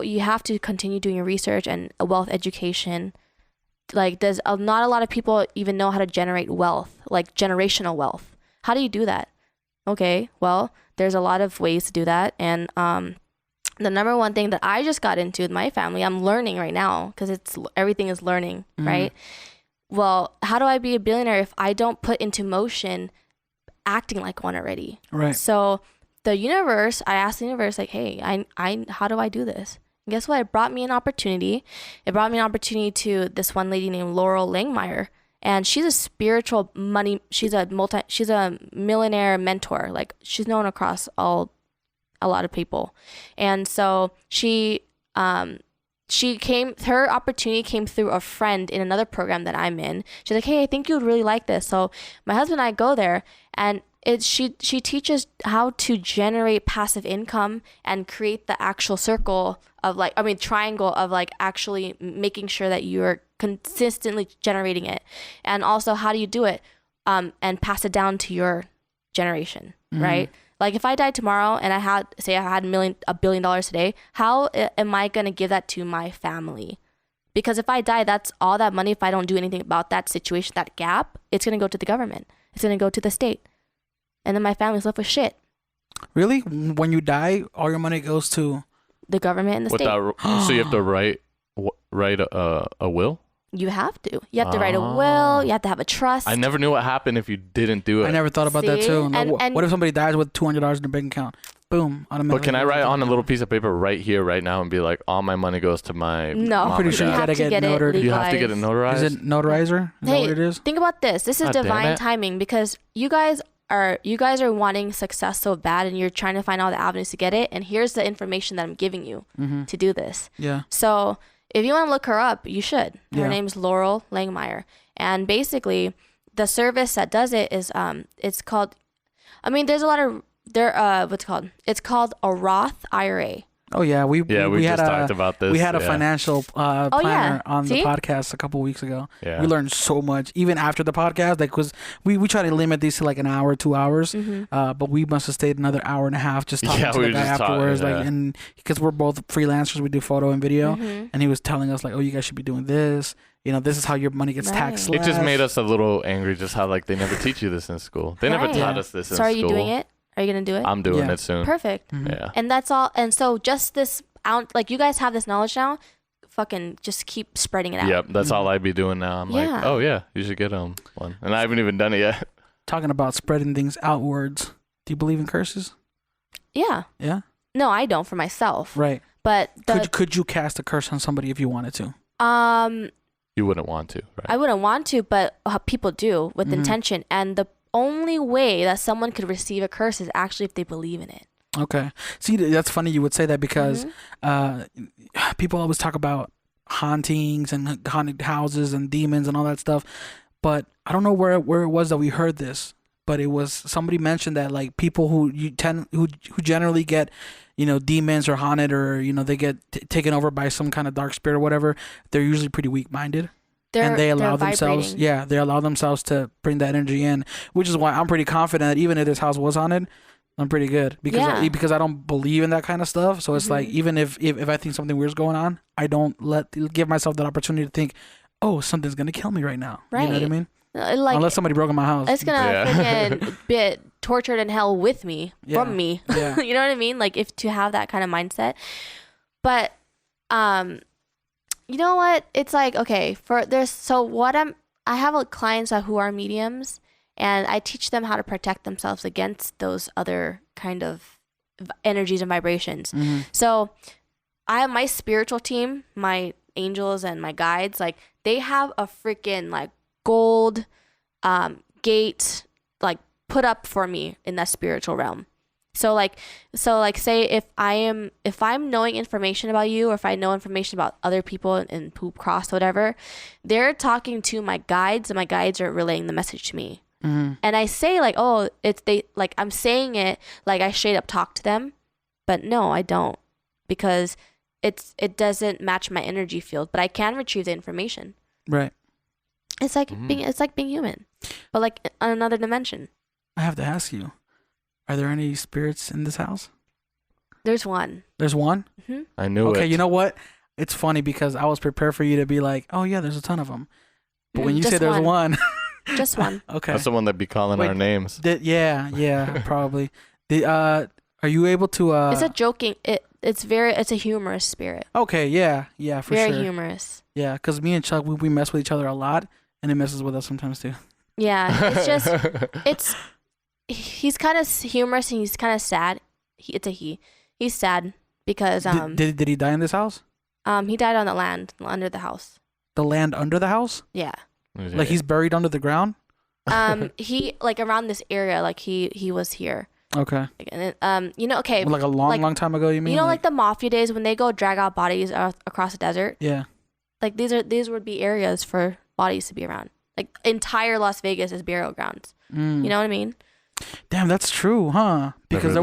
you have to continue doing your research and wealth education. Like there's not a lot of people even know how to generate wealth, like generational wealth. How do you do that? Okay. Well, there's a lot of ways to do that. And, the number one thing that I just got into with my family, I'm learning right now because everything is learning, right? Well, how do I be a billionaire if I don't put into motion acting like one already.
Right.
So I asked the universe, like, hey, I how do I do this? And guess what? It brought me an opportunity. It brought me an opportunity to this one lady named Laurel Langmeyer. And she's a spiritual money. She's a millionaire mentor. Like, she's known across a lot of people. And so her opportunity came through a friend in another program that I'm in. She's like, hey, I think you would really like this. So my husband and I go there, and she teaches how to generate passive income and create the actual triangle of like actually making sure that you're consistently generating it, and also how do you do it and pass it down to your generation, right? Like, if I died tomorrow and I had $1 billion today, how am I going to give that to my family? Because if I die, that's all that money. If I don't do anything about that situation, that gap, it's going to go to the government. It's going to go to the state. And then my family's left with shit.
Really? When you die, all your money goes to
the government and the state.
So you have to write a will?
You have to. You have to write a will. You have to have a trust.
I never knew what happened if you didn't do it.
I never thought about that too. And what if somebody dies with $200 in their bank account? Boom. Automatically.
But can I write on a little piece of paper right here, right now, and be like, all my money goes to my
No.
mom?
I'm pretty sure you gotta get notarized.
You have to get it notarized?
Is it notarizer? Is that what it is?
Think about this. This is divine timing, because you guys are wanting success so bad, and you're trying to find all the avenues to get it. And here's the information that I'm giving you to do this.
Yeah.
So if you want to look her up, you should. Her name's Laurel Langmeyer. And basically, the service that does it is, it's called, there's a lot of, what's it called? It's called a Roth IRA.
Oh yeah, we
just talked about this.
We had a financial planner on
See?
the podcast a couple weeks ago.
Yeah.
We learned so much, even after the podcast. Like, cause we try to limit these to like an hour, 2 hours. But we must have stayed another hour and a half just talking to the guy afterwards. Like, and because we're both freelancers, we do photo and video, and he was telling us like, oh, you guys should be doing this. This is how your money gets taxed.
It just made us a little angry, just how like they never teach you this in school. They never taught us this in school.
So are you doing it? Are you gonna do it?
I'm doing it soon.
Perfect.
Yeah.
And that's all. And so just this out, like, you guys have this knowledge now. Fucking just keep spreading it out.
Yep, that's all I'd be doing now. I'm like, oh yeah, you should get one, and I haven't even done it yet.
Talking about spreading things outwards. Do you believe in curses?
Yeah.
Yeah.
No, I don't, for myself.
Right.
But
could you cast a curse on somebody if you wanted to?
You wouldn't want to, right?
I wouldn't want to, but people do with intention, and the only way that someone could receive a curse is actually if they believe in it.
Okay. See, that's funny you would say that, because people always talk about hauntings and haunted houses and demons and all that stuff. But I don't know where it was that we heard this, but it was somebody mentioned that like people who generally get, demons or haunted, or, they get taken over by some kind of dark spirit or whatever, they're usually pretty weak-minded. And they allow themselves, they allow themselves to bring that energy in, which is why I'm pretty confident that even if this house was haunted, I'm pretty good, because I don't believe in that kind of stuff. So it's like, even if I think something weird's going on, I don't give myself that opportunity to think, oh, something's gonna kill me right now.
Right.
You know what I mean?
Like,
unless somebody broke in my house,
it's gonna freaking be tortured in hell with me, from me.
Yeah.
You know what I mean? Like, if to have that kind of mindset. But you know what? It's like, okay, I have clients who are mediums, and I teach them how to protect themselves against those other kind of energies and vibrations. So I have my spiritual team, my angels and my guides, like, they have a freaking like gold gate like put up for me in that spiritual realm. So say if I'm knowing information about you, or if I know information about other people and who crossed whatever, they're talking to my guides, and my guides are relaying the message to me. And I say like, oh, I'm saying it like I straight up talk to them, but no, I don't, because it doesn't match my energy field, but I can retrieve the information.
Right.
It's like being human, but like on another dimension.
I have to ask you, are there any spirits in this house?
There's one.
There's one?
Mm-hmm.
I knew it.
Okay, you know what? It's funny because I was prepared for you to be like, oh yeah, there's a ton of them. But when you say there's one.
Just one.
Okay.
That's the one that be calling our names.
Yeah, probably. Are you able to...
It's a joking... It's a humorous spirit.
Okay, yeah, for sure.
Very humorous.
Yeah, because me and Chuck, we mess with each other a lot, and it messes with us sometimes too.
Yeah, it's just... he's kind of humorous and he's kind of sad. It's a he. He's sad because
did he die in this house?
He died on the land under the house.
The land under the house?
Yeah.
Like he's buried under the ground?
He like around this area, like he was here.
Okay.
And you know, okay.
Like a long time ago, you mean?
You know, like the mafia days when they go drag out bodies across the desert.
Yeah.
Like these would be areas for bodies to be around. Like entire Las Vegas is burial grounds. You know what I mean?
Damn, that's true, huh? Because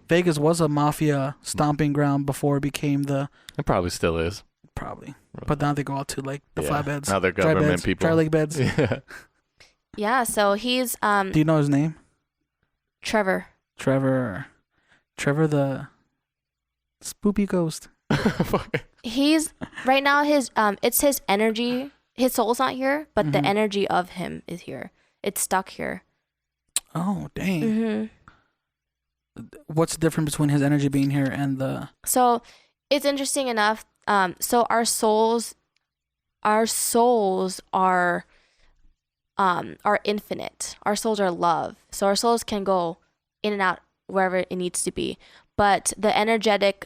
Vegas was a mafia stomping ground before it became the.
It probably still is.
Probably, but now they go out to like the flatbeds.
Now they're government
beds,
people.
dry lake beds.
Yeah.
Yeah. So he's
Do you know his name?
Trevor.
Trevor the spoopy ghost.
He's right now it's his energy. His soul's not here, but the energy of him is here. It's stuck here.
Oh, dang. What's the difference between his energy being here and the...
So it's interesting enough. So our souls are infinite. Our souls are love. So our souls can go in and out wherever it needs to be. But the energetic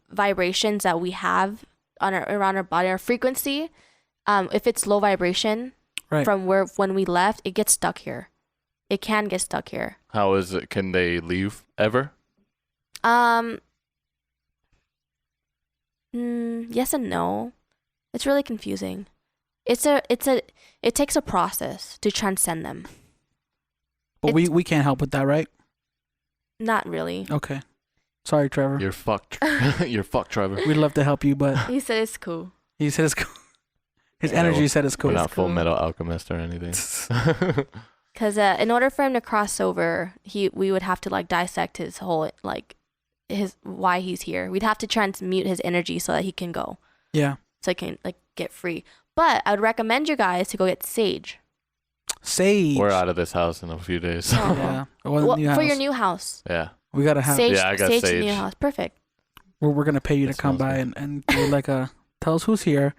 vibrations that we have around our body, our frequency, if it's low vibration from when we left, it gets stuck here. It can get stuck here.
How is it? Can they leave ever?
Yes and no. It's really confusing. It takes a process to transcend them.
But we can't help with that, right?
Not really.
Okay. Sorry, Trevor.
You're fucked. You're fucked, Trevor.
We'd love to help you, but
He said it's cool.
he said it's cool. His energy said it's cool.
We're not Full Metal Alchemist or anything.
Because in order for him to cross over, we would have to like dissect his whole why he's here. We'd have to transmute his energy so that he can go.
Yeah.
So he can like get free. But I would recommend you guys to go get sage.
Sage.
We're out of this house in a few days.
Oh.
Yeah.
Well, for your new house.
Yeah.
We gotta have
sage.
Yeah, I got
sage.
sage.
New house. Perfect.
We're gonna pay you to come by and do like tell us who's here.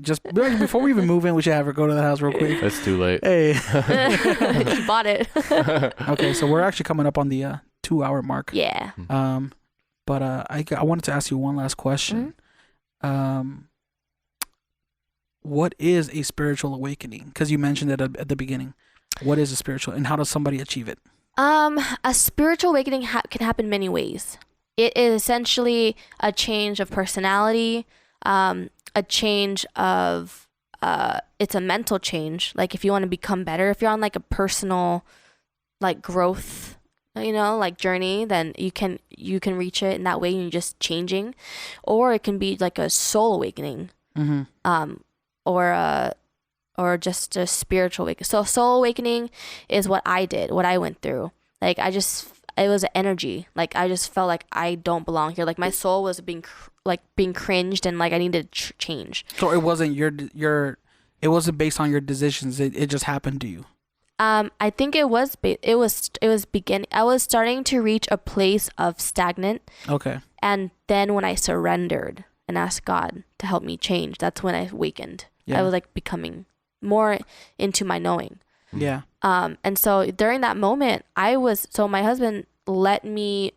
Just before we even move in, we should have her go to the house real quick.
It's too late.
Hey.
She bought it.
Okay, so we're actually coming up on the 2-hour mark.
Yeah.
But I wanted to ask you one last question. What is a spiritual awakening? Because you mentioned it at the beginning. What is a spiritual, and how does somebody achieve it?
A spiritual awakening can happen many ways. It is essentially a change of personality, a change of it's a mental change. Like if you want to become better, if you're on like a personal like growth, like journey, then you can reach it in that way, and you're just changing. Or it can be like a soul awakening. Or just a spiritual awakening. So soul awakening is what I did, what I went through. Like it was an energy. Like I just felt like I don't belong here. Like my soul was being cringed, and like I needed to change.
So it wasn't it wasn't based on your decisions. It just happened to you.
I think it was beginning. I was starting to reach a place of stagnant.
Okay.
And then when I surrendered and asked God to help me change, that's when I awakened.
Yeah.
I was like becoming more into my knowing.
Yeah.
And so during that moment, my husband let me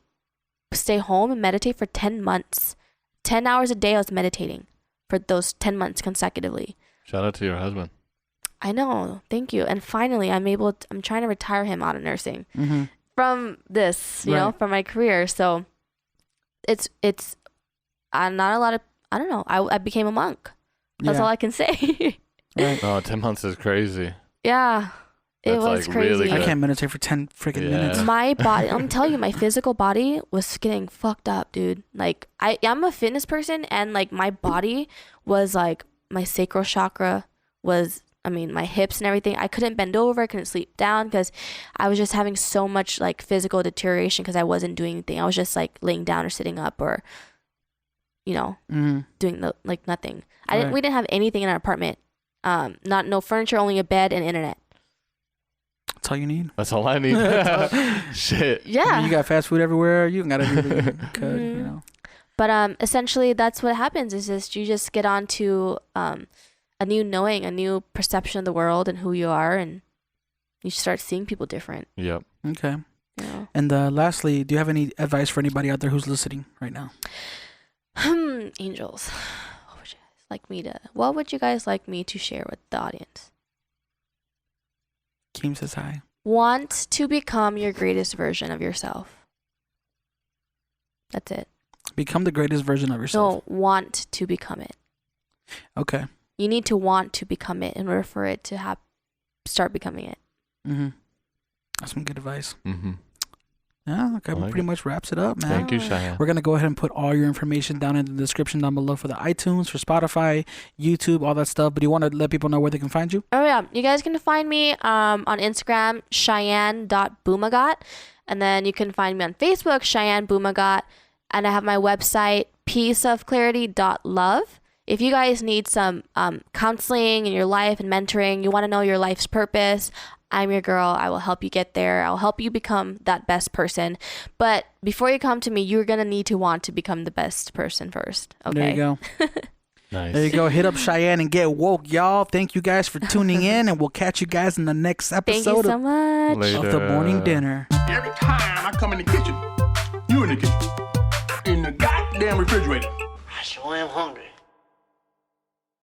stay home and meditate for 10 months. 10 hours a day I was meditating for those 10 months consecutively.
Shout out to your husband.
I know. Thank you. And finally, I'm trying to retire him out of nursing from this, from my career. So it's not a lot of, I don't know. I became a monk. That's all I can say.
Right.
Oh, 10 months is crazy.
Yeah. It was
like
crazy.
really
I can't meditate for 10 freaking minutes.
My body, I'm telling you, my physical body was getting fucked up, dude. Like I'm a fitness person, and like my body was like, my sacral chakra was, my hips and everything. I couldn't bend over. I couldn't sleep down because I was just having so much like physical deterioration because I wasn't doing anything. I was just like laying down or sitting up or, doing nothing. We didn't have anything in our apartment. No furniture, only a bed and internet.
That's all you need.
That's all I need. Shit.
Yeah.
You got fast food everywhere. You gotta do what you could,
But essentially, that's what happens. Is just you just get onto a new knowing, a new perception of the world and who you are, and you start seeing people different.
Yep.
Okay.
Yeah.
And lastly, do you have any advice for anybody out there who's listening right now?
Angels, what would you guys like me to share with the audience?
Keem says hi.
Want to become your greatest version of yourself. That's it.
Become the greatest version of yourself.
No, want to become it.
Okay.
You need to want to become it in order for it to start becoming it.
Mm-hmm. That's some good advice.
Mm-hmm.
Yeah, okay, pretty much wraps it up, man.
Thank you, Cheyenne.
We're going to go ahead and put all your information down in the description down below for the iTunes, for Spotify, YouTube, all that stuff. But you want to let people know where they can find you?
Oh, yeah. You guys can find me on Instagram, Cheyenne.Bumagat. And then you can find me on Facebook, Cheyenne Bumagat. And I have my website, peaceofclarity.love. If you guys need some counseling in your life and mentoring, you want to know your life's purpose, I'm your girl. I will help you get there. I'll help you become that best person. But before you come to me, you're going to need to want to become the best person first. Okay.
There you go.
Nice.
There you go. Hit up Cheyenne and get woke, y'all. Thank you guys for tuning in, and we'll catch you guys in the next episode
Thank you so much.
of the morning dinner.
Every time I come in the kitchen, you in the kitchen. In the goddamn refrigerator.
I sure am hungry.